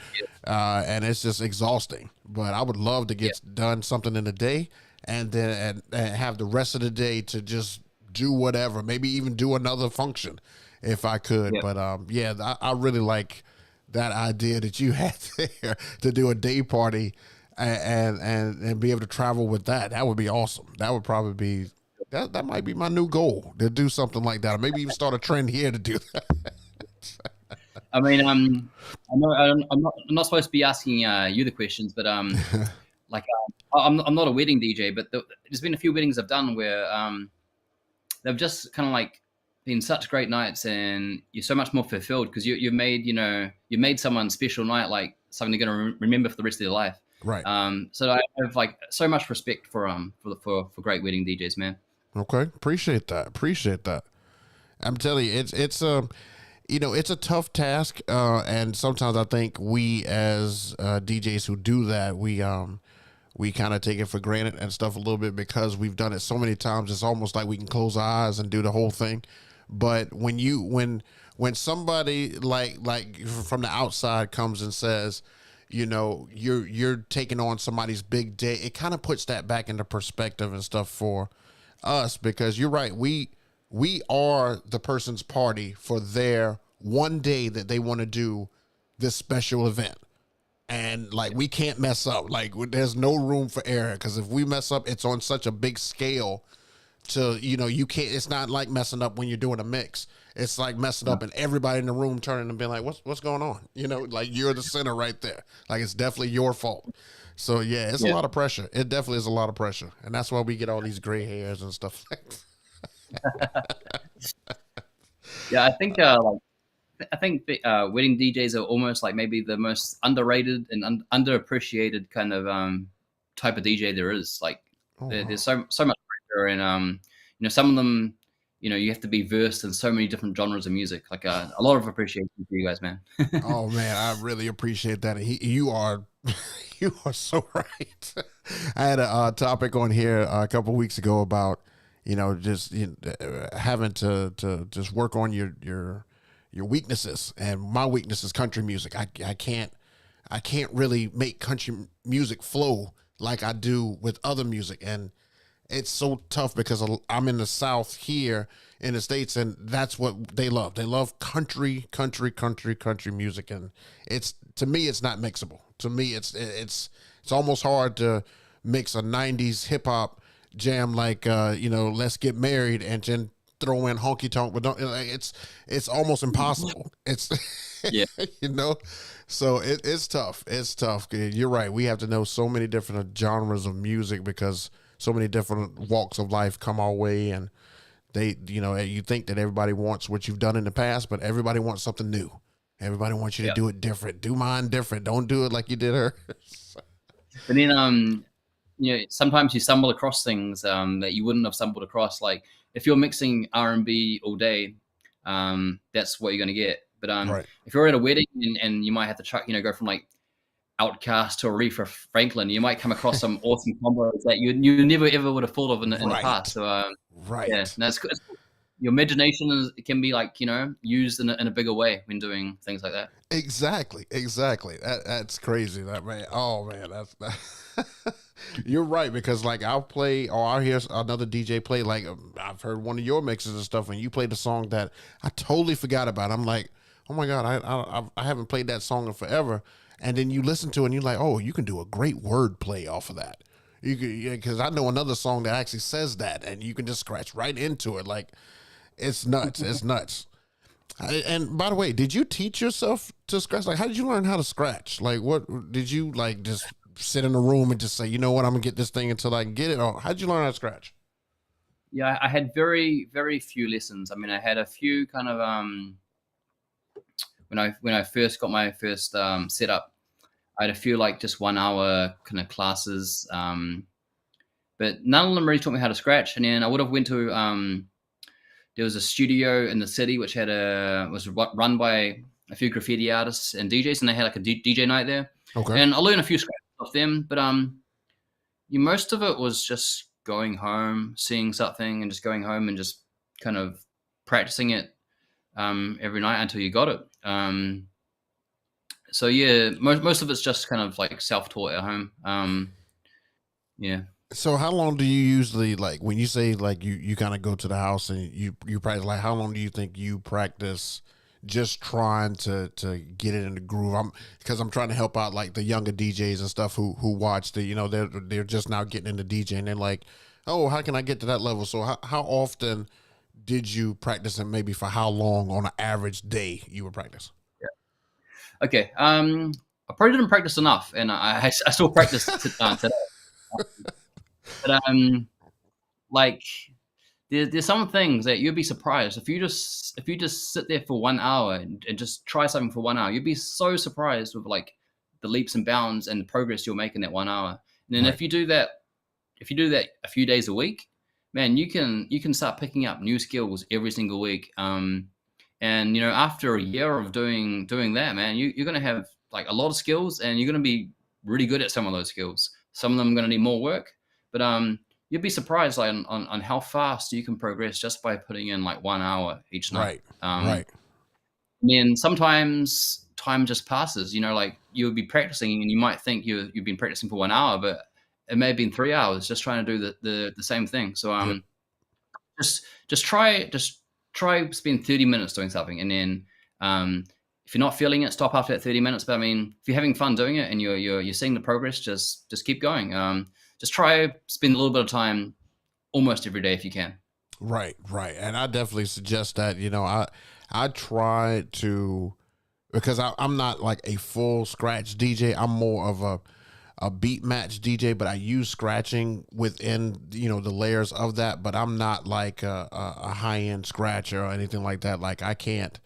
And it's just exhausting. But I would love to get done something in the day, and then and have the rest of the day to just do whatever, maybe even do another function if I could. But I really like that idea that you had there to do a day party and be able to travel with that. That would be awesome. That would probably be that might be my new goal, to do something like that, or maybe even start a trend here to do that. I mean, I'm not supposed to be asking you the questions, but like I'm not a wedding DJ, but there's been a few weddings I've done where they've just kind of like been such great nights, and you're so much more fulfilled because you've made you made someone's special night like something they're going to remember for the rest of their life. Right. So I have like so much respect for great wedding DJs, man. Okay. Appreciate that. Appreciate that. I'm telling you, it's it's a tough task, and sometimes I think we as DJs who do that, we kind of take it for granted and stuff a little bit because we've done it so many times. It's almost like we can close our eyes and do the whole thing. But when somebody like from the outside comes and says, you're taking on somebody's big day, it kind of puts that back into perspective and stuff for us, because you're right. We are the person's party for their one day that they want to do this special event. And like, we can't mess up. Like, there's no room for error, because if we mess up, it's on such a big scale to, you can't, it's not like messing up when you're doing a mix. It's like messing up and everybody in the room turning and being like, what's going on? Like, you're the center right there. Like, it's definitely your fault. So yeah, it's a lot of pressure. It definitely is a lot of pressure. And that's why we get all these gray hairs and stuff like that. Yeah, I think wedding DJs are almost like maybe the most underrated and underappreciated kind of type of DJ there is. Like, there's so much pressure, and some of them, you have to be versed in so many different genres of music. Like, a lot of appreciation for you guys, man. Oh man, I really appreciate that. You are so right. I had a topic on here a couple of weeks ago about just having to just work on your weaknesses, and my weakness is country music. I can't really make country music flow like I do with other music, and it's so tough because I'm in the South here in the States, and that's what they love. They love country music, and to me it's not mixable. To me it's almost hard to mix a 90s hip hop jam like Let's Get Married and then throw in honky tonk, but it's almost impossible. It's Yeah. So it's tough. It's tough. You're right. We have to know so many different genres of music because so many different walks of life come our way, and they, you think that everybody wants what you've done in the past, but everybody wants something new. Everybody wants you to do it different. Do mine different. Don't do it like you did her. But then, sometimes you stumble across things that you wouldn't have stumbled across. Like, if you're mixing R&B all day, that's what you're going to get. But Right. if you're at a wedding and you might have to go from like Outcast to Aretha Franklin, you might come across some awesome combos that you never ever would have thought of in the past. So Right. yeah, no, it's good. Your imagination can be like used in a bigger way when doing things like that. Exactly. That's crazy. That man. Oh man, that's you're right, because like I'll play, or I'll hear another DJ play. Like, I've heard one of your mixes and stuff, and you played a song that I totally forgot about. I'm like, oh my god, I haven't played that song in forever. And then you listen to it and you're like, oh, you can do a great word play off of that. You could, because I know another song that actually says that, and you can just scratch right into it. Like, it's nuts. It's nuts. And by the way, did you teach yourself to scratch? Like, how did you learn how to scratch? Like, what did you like? Just sit in a room and just say, you know what, I'm gonna get this thing until I can get it? Or how did you learn how to scratch? Yeah, I had very, very few lessons. I mean, I had a few kind of when I first got my first setup, I had a few like just 1 hour kind of classes, but none of them really taught me how to scratch. And then I would have went to there was a studio in the city which was run by a few graffiti artists and DJs, and they had like a DJ night there. Okay. And I learned a few scratches off them, but most of it was just going home, seeing something, and just going home and just kind of practicing it every night until you got it. So yeah, most of it's just kind of like self-taught at home. Yeah. So how long do you usually, like, when you say like you kind of go to the house and you practice, like how long do you think you practice just trying to get it in the groove? Because I'm trying to help out like the younger DJs and stuff who watch they're just now getting into DJing. They're like, oh, how can I get to that level? So how often did you practice, and maybe for how long on an average day you would practice? Yeah. Okay. I probably didn't practice enough, and I still practice today. But like there's some things that you'd be surprised if you just sit there for 1 hour and just try something for 1 hour. You'd be so surprised with like the leaps and bounds and the progress you'll make in that 1 hour. And then Right. if you do that a few days a week, man, you can start picking up new skills every single week. And after a year of doing that, man, you're gonna have like a lot of skills, and you're gonna be really good at some of those skills. Some of them are gonna need more work, but you'd be surprised like, on how fast you can progress just by putting in like 1 hour each night. Right. And then sometimes time just passes. Like you'll be practicing, and you might think you've been practicing for 1 hour, but it may have been 3 hours just trying to do the same thing. So just try spend 30 minutes doing something, and then if you're not feeling it, stop after that 30 minutes. But I mean, if you're having fun doing it and you're seeing the progress, just keep going. Just try spend a little bit of time almost every day if you can. Right. And I definitely suggest that, I try to, because I'm not like a full scratch DJ. I'm more of a beat match DJ, but I use scratching within, the layers of that, but I'm not like a high end scratcher or anything like that. Like I can't,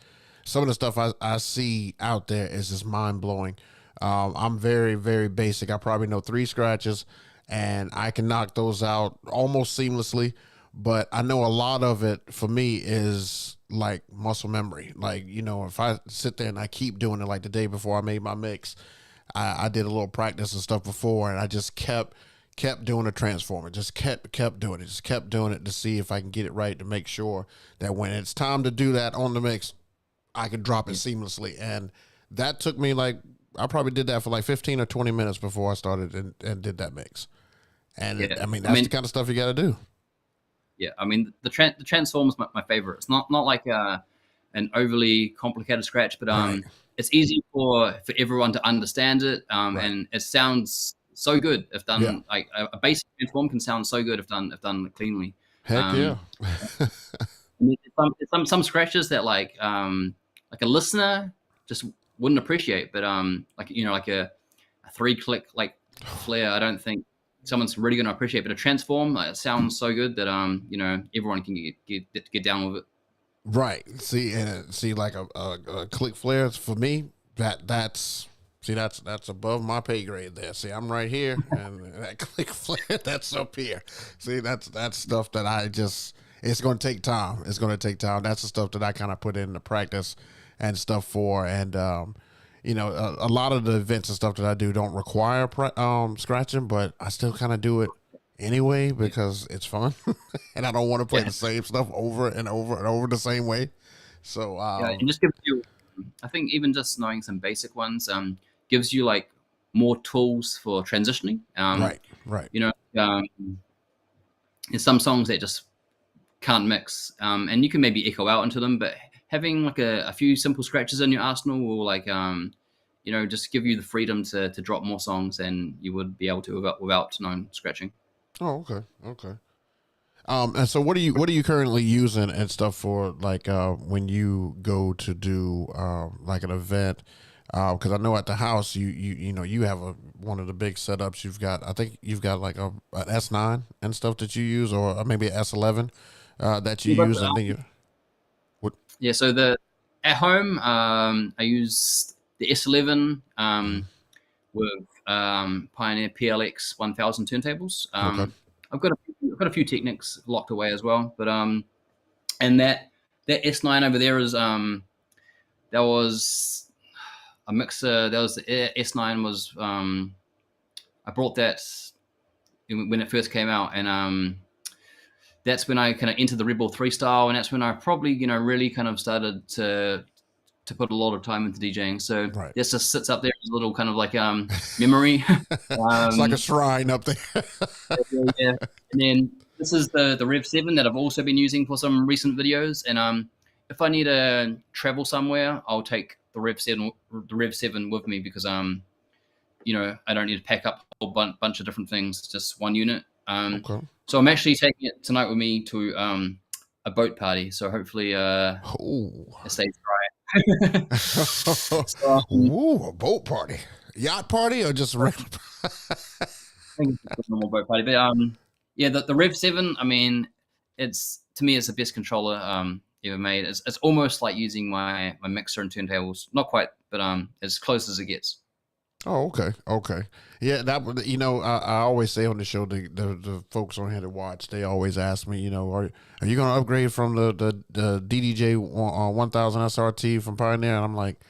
some of the stuff I see out there is just mind blowing. I'm very, very basic. I probably know 3 scratches and I can knock those out almost seamlessly, but I know a lot of it for me is like muscle memory. Like, if I sit there and I keep doing it, like the day before I made my mix, I did a little practice and stuff before, and I just kept doing a transformer, just kept doing it, just kept doing it to see if I can get it right, to make sure that when it's time to do that on the mix, I could drop it seamlessly. And that took me like, I probably did that for like 15 or 20 minutes before I started and did that mix. And that's the kind of stuff you got to do. Yeah, I mean the transform's my favorite. It's not like an overly complicated scratch, but Right. It's easy for everyone to understand it, Right. and it sounds so good if done. Yeah. Like a basic transform can sound so good if done cleanly. Heck yeah. Some scratches that like a listener just wouldn't appreciate, but like a 3-click like flare, I don't think someone's really going to appreciate. But a transform, it sounds so good that everyone can get down with it. Right. See, like a click flare for me, that's above my pay grade there. See, I'm right here, and that click flare, that's up here. See, that's stuff that it's going to take time. It's going to take time. That's the stuff that I kind of put into practice and stuff for. And, a lot of the events and stuff that I do don't require scratching, but I still kind of do it anyway because it's fun and I don't want to play the same stuff over and over and over the same way. So and just gives you, I think even just knowing some basic ones gives you like more tools for transitioning. Right. There's some songs that just can't mix, and you can maybe echo out into them, but having like a few simple scratches in your arsenal will like just give you the freedom to drop more songs than you would be able to without scratching. Oh, okay. And so what are you currently using and stuff for, like when you go to do like an event? Because I know at the house you have one of the big setups. I think you've got like an S9 and stuff that you use, or maybe an S11 that you use, and then you. Yeah, so at home I use the S11 with Pioneer PLX 1000 turntables. Okay. I've got a few Technics locked away as well, but and that S9 over there is there was a mixer. There was the S9 was I brought that when it first came out, and that's when I kind of entered the Red Bull 3 style, and that's when I probably really kind of started to put a lot of time into DJing. So Right. this just sits up there as a little kind of like memory. It's like a shrine up there. Yeah. And then this is the Rev 7 that I've also been using for some recent videos. And if I need to travel somewhere, I'll take the Rev 7 with me because I don't need to pack up a whole bunch of different things. It's just one unit. Okay. So I'm actually taking it tonight with me to a boat party. So hopefully it stays dry. Ooh, a boat party, yacht party, or just regular? I think it's just a normal boat party, but the Rev 7. I mean, it's to me, it's the best controller ever made. It's almost like using my mixer and turntables. Not quite, but as close as it gets. Oh, okay. Yeah, that I always say on the show, the folks on here that watch, they always ask me, are you going to upgrade from the DDJ 1000 SRT from Pioneer? And I'm like,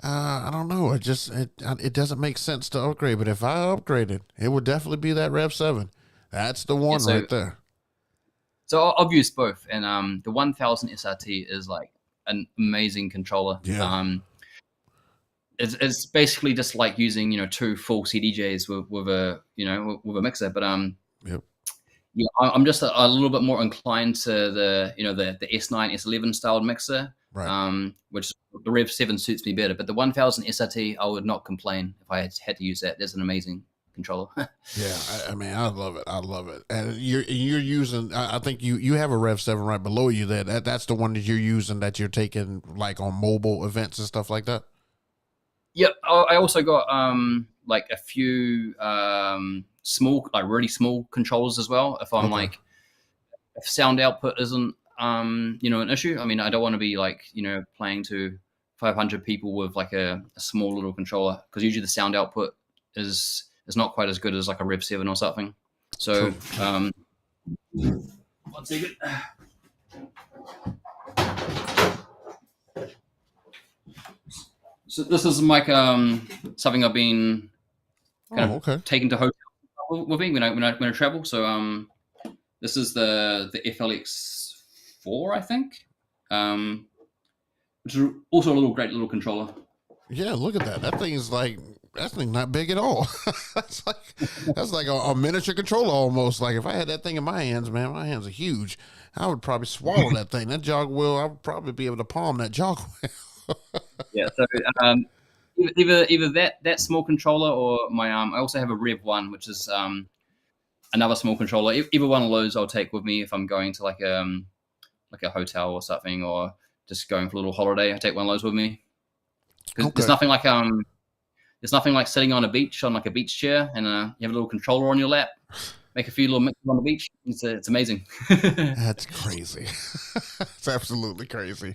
I don't know. It doesn't make sense to upgrade. But if I upgraded, it would definitely be that Rev 7. That's the one right there. So I've used both, and the 1000 SRT is like an amazing controller. Yeah. It's basically just like using two full CDJs with a mixer, but Yep. yeah, I'm just a little bit more inclined to the the S9 S11 styled mixer, Right. which the Rev 7 suits me better. But the 1000 SRT, I would not complain if I had to use that. That's an amazing controller. Yeah, I mean, I love it. And you're using. I think you have a Rev 7 right below you. That's the one that you're using, that you're taking like on mobile events and stuff like that. Yep. I also got like a few small, like really small controllers as well. If I'm Okay. if sound output isn't an issue. I mean, I don't want to be like playing to 500 people with like a small little controller, because usually the sound output is not quite as good as like a Rev 7 or something. So one second. So this is like something I've been kind of taking to hotels with me when I travel. So this is the FLX4, I think, which is also a great little controller. Yeah, look at that. That thing not big at all. that's like a miniature controller almost. Like if I had that thing in my hands, man, my hands are huge. I would probably swallow that thing. That jog wheel, I would probably be able to palm that jog wheel. Yeah, so either that small controller or my I also have a Rev 1, which is another small controller. Either one of those I'll take with me if I'm going to like a hotel or something, or just going for a little holiday. I take one of those with me. Because there's nothing like sitting on a beach on like a beach chair and you have a little controller on your lap. Make a few little mixes on the beach. It's amazing. That's crazy. It's absolutely crazy.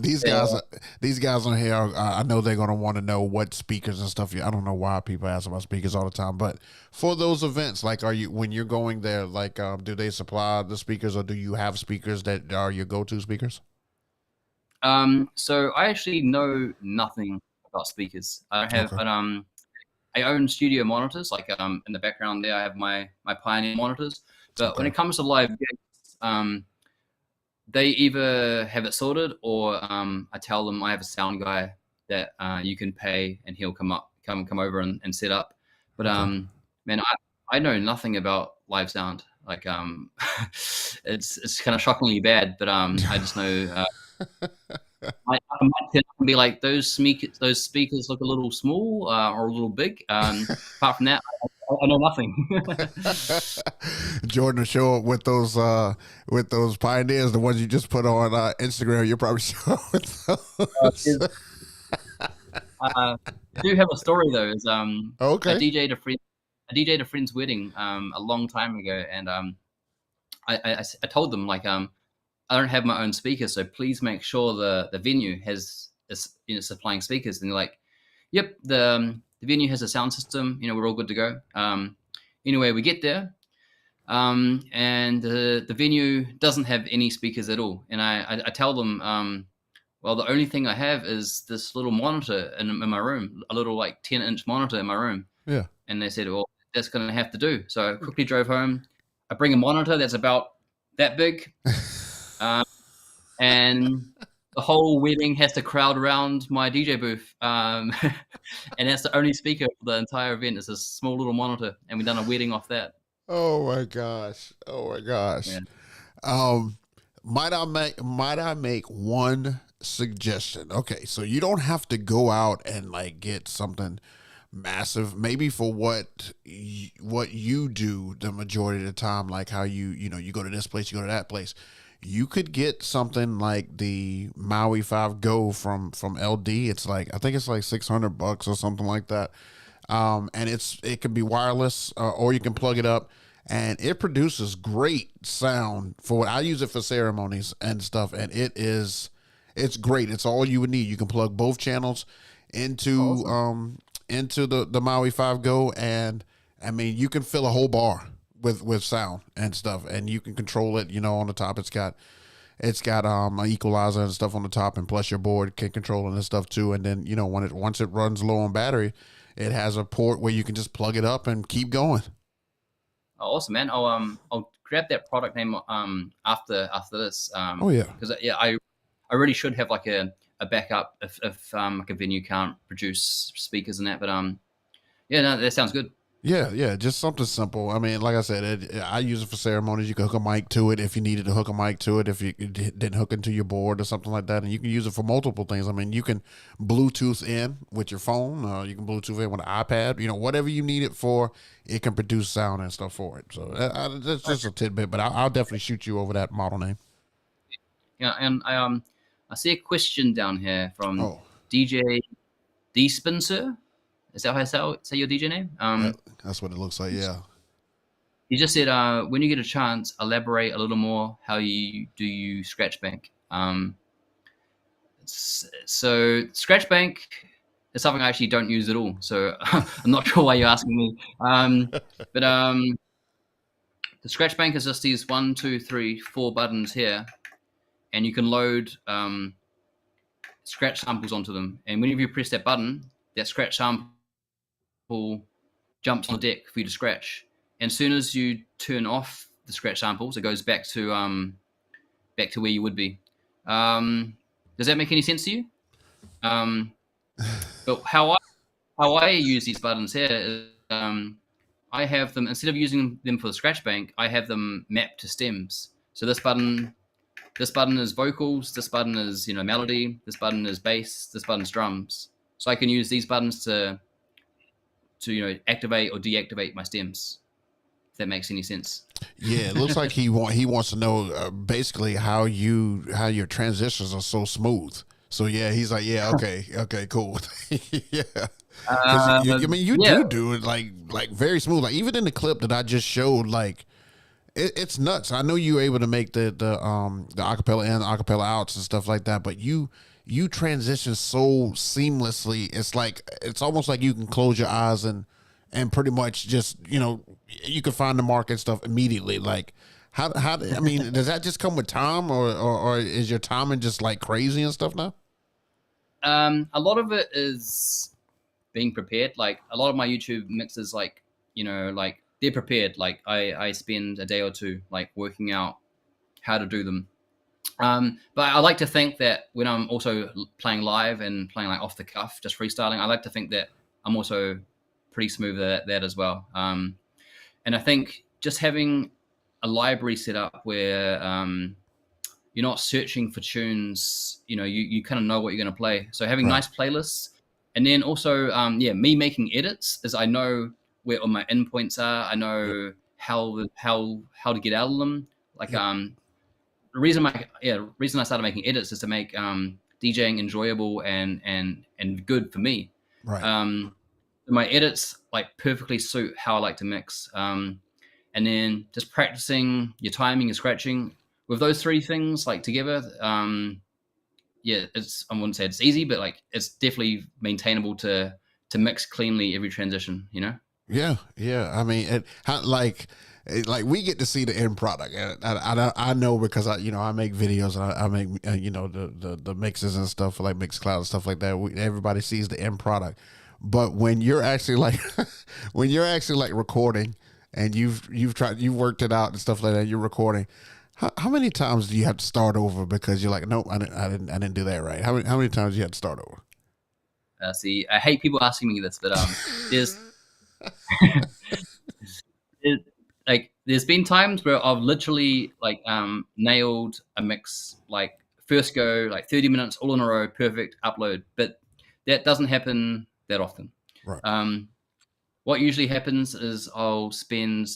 These guys on here, I know they're going to want to know what speakers and stuff. I don't know why people ask about speakers all the time, but for those events, like, when you're going there, like, do they supply the speakers, or do you have speakers that are your go-to speakers? So I actually know nothing about speakers. I don't have, Okay. but I own studio monitors. Like in the background there, I have my Pioneer monitors. But when it comes to live gigs, they either have it sorted, or I tell them I have a sound guy that you can pay, and he'll come over and set up. But man, I know nothing about live sound. Like it's kind of shockingly bad. But I just know. I might turn up and be like, those speakers look a little small or a little big. Apart from that, I know nothing. Jordan will show up with those Pioneers, the ones you just put on Instagram. You'll probably show up with those. I do have a story though. Is Okay. I DJ'd a friend's wedding a long time ago, and I told them, like, I don't have my own speakers, so please make sure the venue is supplying speakers. And they're like, yep, the venue has a sound system. We're all good to go. Anyway, we get there, and the venue doesn't have any speakers at all. And I tell them, well, the only thing I have is this little monitor in my room, a little like 10-inch monitor in my room. Yeah. And they said, well, that's going to have to do. So I quickly drove home. I bring a monitor that's about that big. And the whole wedding has to crowd around my DJ booth. And that's the only speaker for the entire event. It's a small little monitor. And we've done a wedding off that. Oh my gosh. Yeah. Might I make one suggestion? Okay, so you don't have to go out and like get something massive, maybe for what you do the majority of the time, like how you go to this place, you go to that place. You could get something like the Maui 5 Go from LD. I think it's like $600 or something like that. And it can be wireless, or you can plug it up, and it produces great sound for what I use it for ceremonies and stuff, and it's great. It's all you would need. You can plug both channels into into the Maui 5 Go, and I mean you can fill a whole bar with sound and stuff, and you can control it. On the top it's got an equalizer and stuff on the top, and plus your board can control it and stuff too. And then once it runs low on battery, it has a port where you can just plug it up and keep going. Oh, awesome, man! I'll grab that product name after this. Oh yeah, because I really should have like a backup if like a venue can't produce speakers and that. But yeah, no, that sounds good. Yeah, just something simple. I mean, like I said, I use it for ceremonies. You can hook a mic to it if you needed to hook a mic to it, if you didn't hook into your board or something like that. And you can use it for multiple things. I mean, you can Bluetooth in with your phone. You can Bluetooth in with an iPad. Whatever you need it for, it can produce sound and stuff for it. So that's just a tidbit, but I'll definitely shoot you over that model name. Yeah, and I see a question down here from DJ Dispenser. Is that how I say your DJ name? That's what it looks like, yeah. He just said, when you get a chance, elaborate a little more how you scratch bank. So scratch bank is something I actually don't use at all. So I'm not sure why you're asking me. But the scratch bank is just these 1, 2, 3, 4 buttons here, and you can load scratch samples onto them. And whenever you press that button, that scratch sample jumps on the deck for you to scratch. And as soon as you turn off the scratch samples, it goes back to where you would be. Does that make any sense to you? But how I use these buttons here is I have them, instead of using them for the scratch bank, I have them mapped to stems. So this button is vocals, this button is melody, this button is bass, this button is drums. So I can use these buttons to activate or deactivate my stems. If that makes any sense. Yeah, it looks like he wants to know basically how your transitions are so smooth. So yeah, he's like, yeah, okay, cool. Yeah, I mean, you do it like very smooth. Like even in the clip that I just showed, like it's nuts. I know you're able to make the acapella in, acapella outs and stuff like that, but you transition so seamlessly. It's almost like you can close your eyes and pretty much just you can find the mark and stuff immediately. Like how I mean, does that just come with time, or is your timing just like crazy and stuff now? A lot of it is being prepared. Like a lot of my YouTube mixes, like they're prepared. Like I spend a day or two like working out how to do them. But I like to think that when I'm also playing live and playing like off the cuff, just freestyling, I like to think that I'm also pretty smooth at that as well. And I think just having a library set up where you're not searching for tunes, you kind of know what you're going to play. So having nice playlists, and then also, me making edits is I know where all my endpoints are. I know how to get out of them. Like, the reason I started making edits is to make DJing enjoyable and good for me. Right. My edits like perfectly suit how I like to mix. And then just practicing your timing and scratching with those three things like together. I wouldn't say it's easy, but like it's definitely maintainable to mix cleanly every transition. Yeah. I mean, we get to see the end product, and I know because I make videos and I make the mixes and stuff for like Mixcloud and stuff like that. Everybody sees the end product, but when you're actually like recording and you've worked it out and stuff like that, you're recording. How many times do you have to start over because you're like, nope, I didn't do that right? How many times do you have to start over? See, I hate people asking me this, but there's been times where I've literally like nailed a mix, like first go, like 30 minutes all in a row, perfect upload, but that doesn't happen that often. Right. What usually happens is I'll spend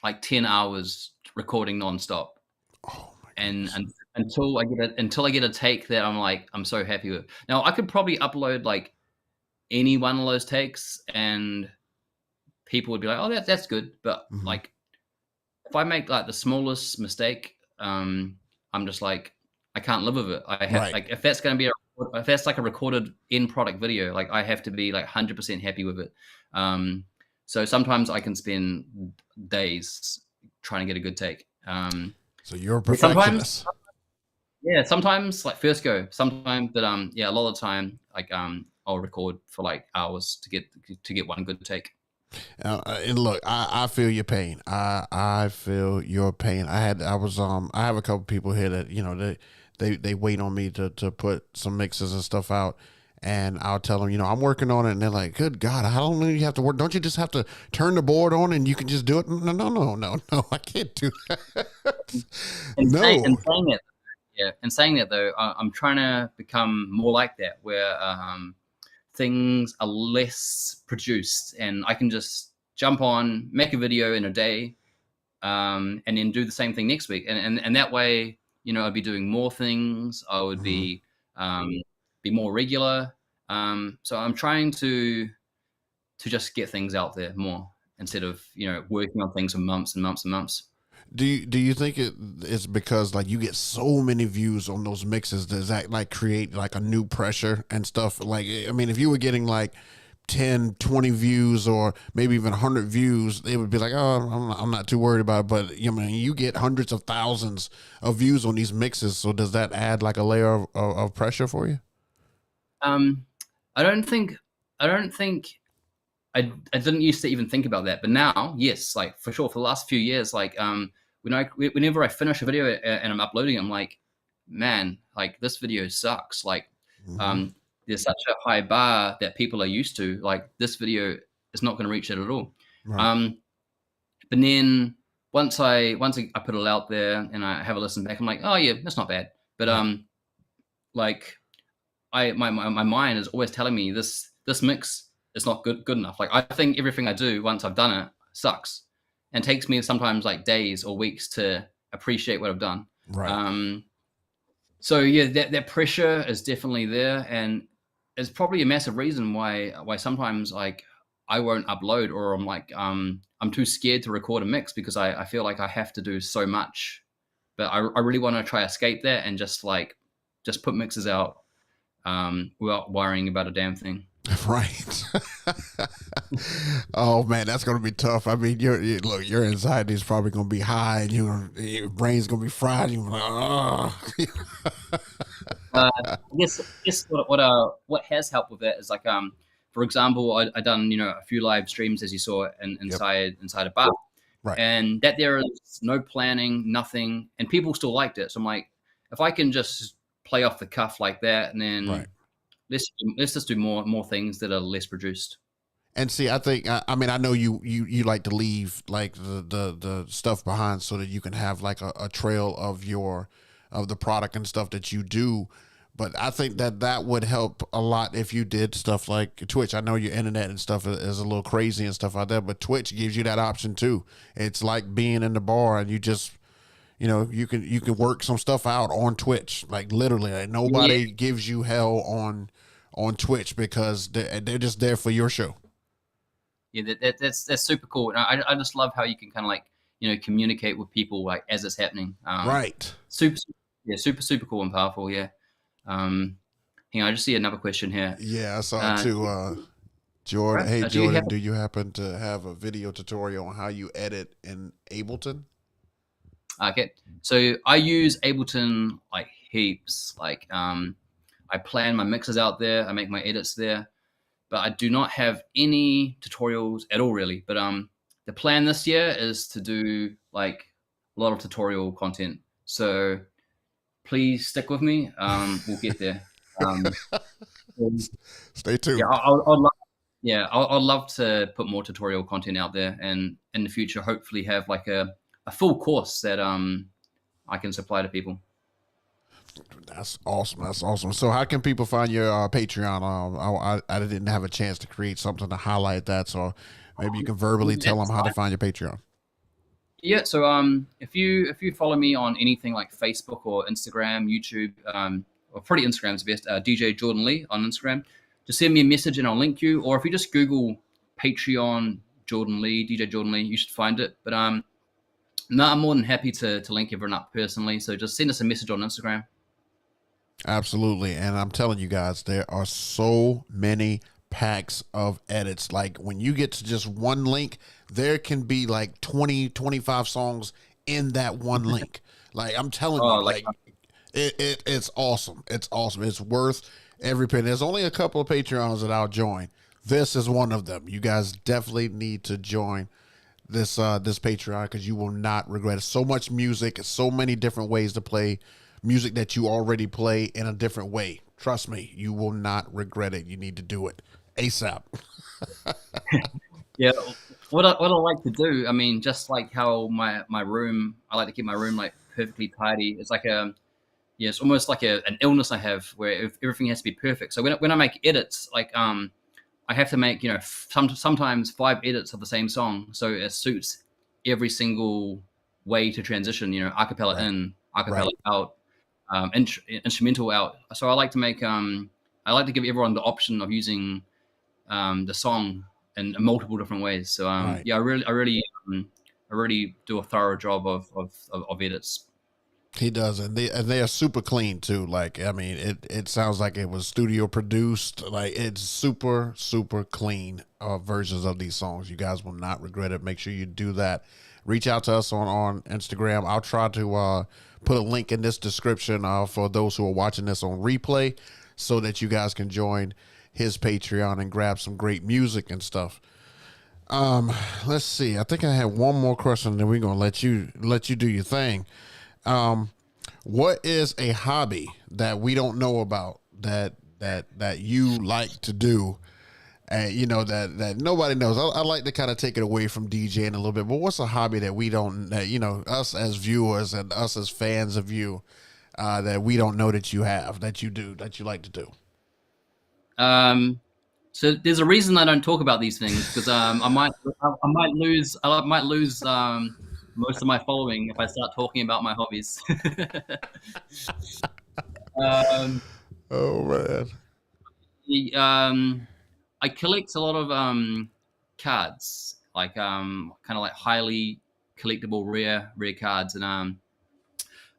like 10 hours recording nonstop. Oh my and until I get a take that I'm so happy with. Now I could probably upload like any one of those takes and people would be like, oh, that's good. But like, if I make like the smallest mistake, I'm just like, I can't live with it. I have Right. like, if that's going to be if that's like a recorded in product video, like I have to be like 100% happy with it. So sometimes I can spend days trying to get a good take. So you're a Sometimes, perfectionist. yeah, sometimes like first go, sometimes, but yeah, a lot of the time, like I'll record for like hours to get one good take. And look, I feel your pain. I feel your pain. I have a couple people here that, you know, they wait on me to put some mixes and stuff out, and I'll tell them, you know, I'm working on it, and they're like, good God, how long do you have to work? Don't you just have to turn the board on and you can just do it? No, I can't do that. And No. saying that though, I'm trying to become more like that, where things are less produced, and I can just jump on, make a video in a day, and then do the same thing next week, and that way, you know, I'd be doing more things. I would be more regular. So I'm trying to just get things out there more instead of, you know, working on things for months and months and months. Do you think it's because like you get so many views on those mixes? Does that like create like a new pressure and stuff? Like, I mean, if you were getting like 10, 20 views or maybe even 100 views, they would be like, oh, I'm not too worried about it. But you know, you get hundreds of thousands of views on these mixes. So does that add like a layer of pressure for you? I don't think I didn't used to even think about that, but now, yes, like for sure, for the last few years, like whenever I finish a video and I'm uploading, I'm like, man, like this video sucks. Like, there's such a high bar that people are used to. Like this video is not going to reach it at all. Right. But then once I put it out there and I have a listen back, I'm like, oh yeah, that's not bad. But like my mind is always telling me this mix is not good enough. Like I think everything I do once I've done it sucks, and takes me sometimes like days or weeks to appreciate what I've done. Right. So yeah, that pressure is definitely there, and it's probably a massive reason why sometimes like I won't upload, or I'm like I'm too scared to record a mix because I feel like I have to do so much. But I really want to try escape that and just put mixes out without worrying about a damn thing. Right. Oh man, that's gonna be tough. I mean, your anxiety is probably gonna be high, and your brain's gonna be fried. You're like, oh. I guess what has helped with that is like for example, I done, you know, a few live streams, as you saw, inside a bar, Right. and that there is no planning, nothing, and people still liked it. So I'm like, if I can just play off the cuff like that, and then Right. let's just do more things that are less produced. And see, I think, I mean, I know you like to leave like the stuff behind so that you can have like a trail of the product and stuff that you do. But I think that would help a lot if you did stuff like Twitch. I know your internet and stuff is a little crazy and stuff like that, but Twitch gives you that option too. It's like being in the bar, and you just, you know, you can work some stuff out on Twitch. Like literally, like nobody gives you hell on Twitch because they're just there for your show. Yeah, that's super cool. And I just love how you can kind of like, you know, communicate with people like as it's happening. Right. Super cool and powerful. Yeah. Hang on, I just see another question here. Yeah, I saw it too. Jordan, right. hey Jordan, do you happen to have a video tutorial on how you edit in Ableton? Okay, so I use Ableton like heaps. Like I plan my mixes out there, I make my edits there, but I do not have any tutorials at all really. But the plan this year is to do like a lot of tutorial content. So please stick with me. We'll get there. Stay tuned. Yeah, I'd love to put more tutorial content out there, and in the future, hopefully have like a full course that I can supply to people. That's awesome. So how can people find your Patreon? I didn't have a chance to create something to highlight that, so maybe you can verbally tell them how to find your Patreon. Yeah, so if you follow me on anything like Facebook or Instagram, YouTube, or probably Instagram's the best, DJ Jordan Lee on Instagram, just send me a message and I'll link you. Or if you just Google Patreon Jordan Lee, DJ Jordan Lee. You should find it. But no, I'm more than happy to link everyone up personally. So just send us a message on Instagram. Absolutely. And I'm telling you guys, there are so many packs of edits. Like when you get to just one link, there can be like 20, 25 songs in that one link. Like I'm telling you, like it's awesome. It's awesome. It's worth every penny. There's only a couple of Patreons that I'll join. This is one of them. You guys definitely need to join this Patreon because you will not regret it. So much music, so many different ways to play music that you already play in a different way. Trust me, you will not regret it. You need to do it ASAP. Yeah, what I like to do, I mean, just like how my room, I like to keep my room like perfectly tidy. It's like it's almost like an illness I have where everything has to be perfect. So when I make edits, like I have to make sometimes 5 edits of the same song, so it suits every single way to transition. Acapella in, acapella out, instrumental out. So I like to make I like to give everyone the option of using the song in multiple different ways. So yeah, I really do a thorough job of edits. He does, and they are super clean too. Like I mean, it sounds like it was studio produced. Like it's super clean versions of these songs. You guys will not regret it. Make sure you do that. Reach out to us on Instagram. I'll try to put a link in this description for those who are watching this on replay, so that you guys can join his Patreon and grab some great music and stuff. Let's see. I think I have one more question, then we're gonna let you do your thing. What is a hobby that we don't know about that you like to do, and that nobody knows? I like to kind of take it away from DJing a little bit, but what's a hobby that we don't, that us as viewers and us as fans of you, that we don't know that you have, that you do, that you like to do? So there's a reason I don't talk about these things, because I might lose most of my following if I start talking about my hobbies. Oh man. I collect a lot of cards, like kind of like highly collectible rare cards, and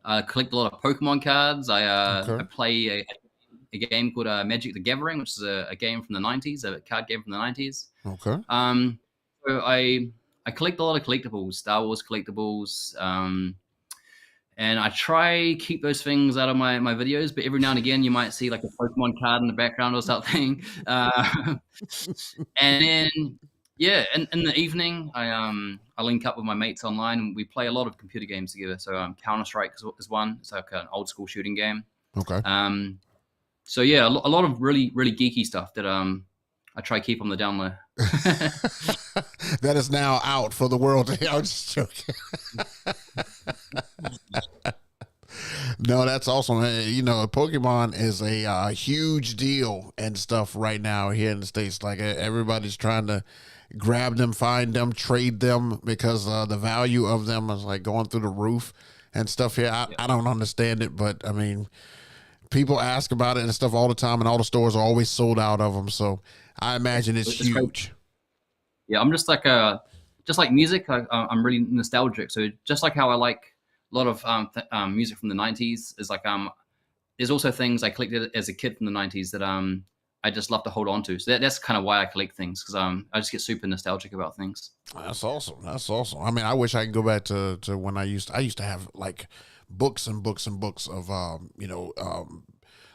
I collect a lot of Pokemon cards. I play a game called Magic the Gathering, which is a game from the 90s, a card game from the 90s. Okay. So I collect a lot of collectibles, Star Wars collectibles, and I try keep those things out of my videos, but every now and again you might see like a Pokemon card in the background or something. And then, yeah, in the evening, I link up with my mates online and we play a lot of computer games together. So Counter-Strike is one. It's like an old school shooting game. Okay. So yeah, a lot of really geeky stuff that I try to keep on the down low. That is now out for the world. I'm just joking. No, that's awesome. Pokemon is a huge deal and stuff right now here in the States. Like everybody's trying to grab them, find them, trade them, because the value of them is like going through the roof and stuff here. I don't understand it, but I mean, people ask about it and stuff all the time, and all the stores are always sold out of them. So I imagine it's huge. Crazy. Yeah, I'm just like music. I'm really nostalgic. So just like how I like a lot of music from the 90s, is like there's also things I collected as a kid from the 90s that I just love to hold on to. So that's kind of why I collect things, because I just get super nostalgic about things. That's awesome. That's awesome. I mean, I wish I could go back to when I used to have like books and books and books of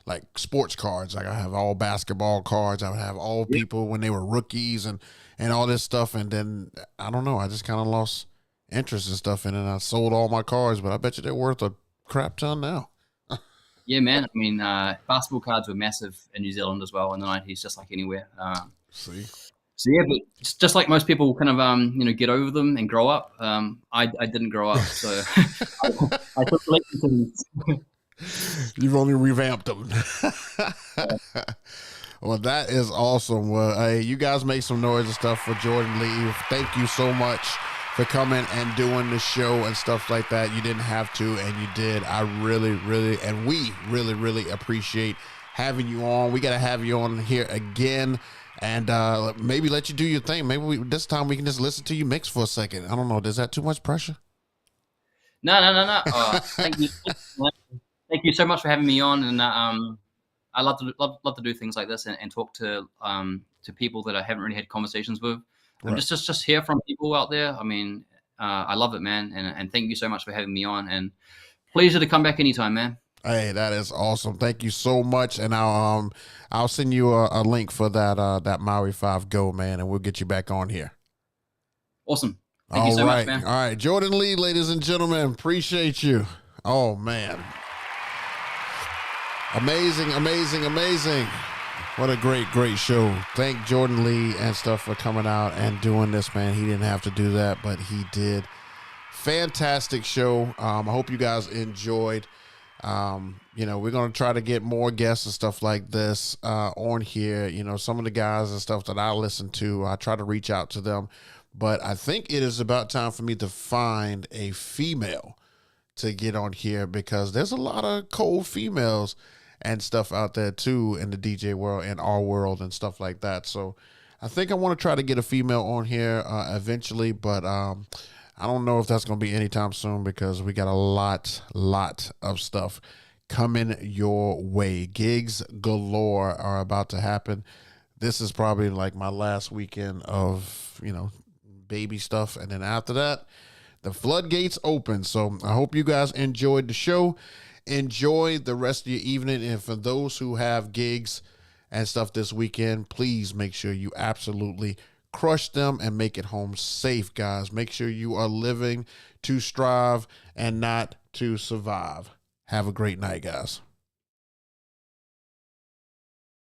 like sports cards. Like I have all basketball cards. I would have all people when they were rookies and all this stuff. And then I don't know, I just kind of lost interest and stuff in it. I sold all my cards, but I bet you they're worth a crap ton now. Yeah, man. I mean, basketball cards were massive in New Zealand as well in the 90s, just like anywhere. See. So yeah, but just like most people kind of get over them and grow up. I didn't grow up, so I took collecting things. You've only revamped them. Well, that is awesome. Well, hey, you guys make some noise and stuff for Jordan Lee. Thank you so much for coming and doing the show and stuff like that. You didn't have to, and you did. I really, and we really appreciate having you on. We got to have you on here again. and maybe let you do your thing. Maybe this time we can just listen to you mix for a second. I don't know. Is that too much pressure? No. Thank you. Thank you so much for having me on. And I love to do things like this and talk to people that I haven't really had conversations with. And Right. just hear from people out there. I mean, I love it, man. And thank you so much for having me on. And pleasure to come back anytime, man. Hey, that is awesome. Thank you so much. And I'll send you a link for that Maui 5 Go, man, and we'll get you back on here. Awesome. Thank you so much, man. All right. Jordan Lee, ladies and gentlemen, appreciate you. Oh, man. Amazing. What a great show. Thank Jordan Lee and stuff for coming out and doing this, man. He didn't have to do that, but he did. Fantastic show. I hope you guys enjoyed. We're going to try to get more guests and stuff like this on here. Some of the guys and stuff that I listen to, I try to reach out to them. But I think it is about time for me to find a female to get on here, because there's a lot of cold females and stuff out there too in the DJ world and our world and stuff like that. So I think I want to try to get a female on here eventually, but I don't know if that's going to be anytime soon, because we got a lot of stuff coming your way. Gigs galore are about to happen. This is probably like my last weekend of, baby stuff. And then after that, the floodgates open. So I hope you guys enjoyed the show. Enjoy the rest of your evening. And for those who have gigs and stuff this weekend, please make sure you absolutely crush them and make it home safe, guys. Make sure you are living to strive and not to survive. Have a great night, guys.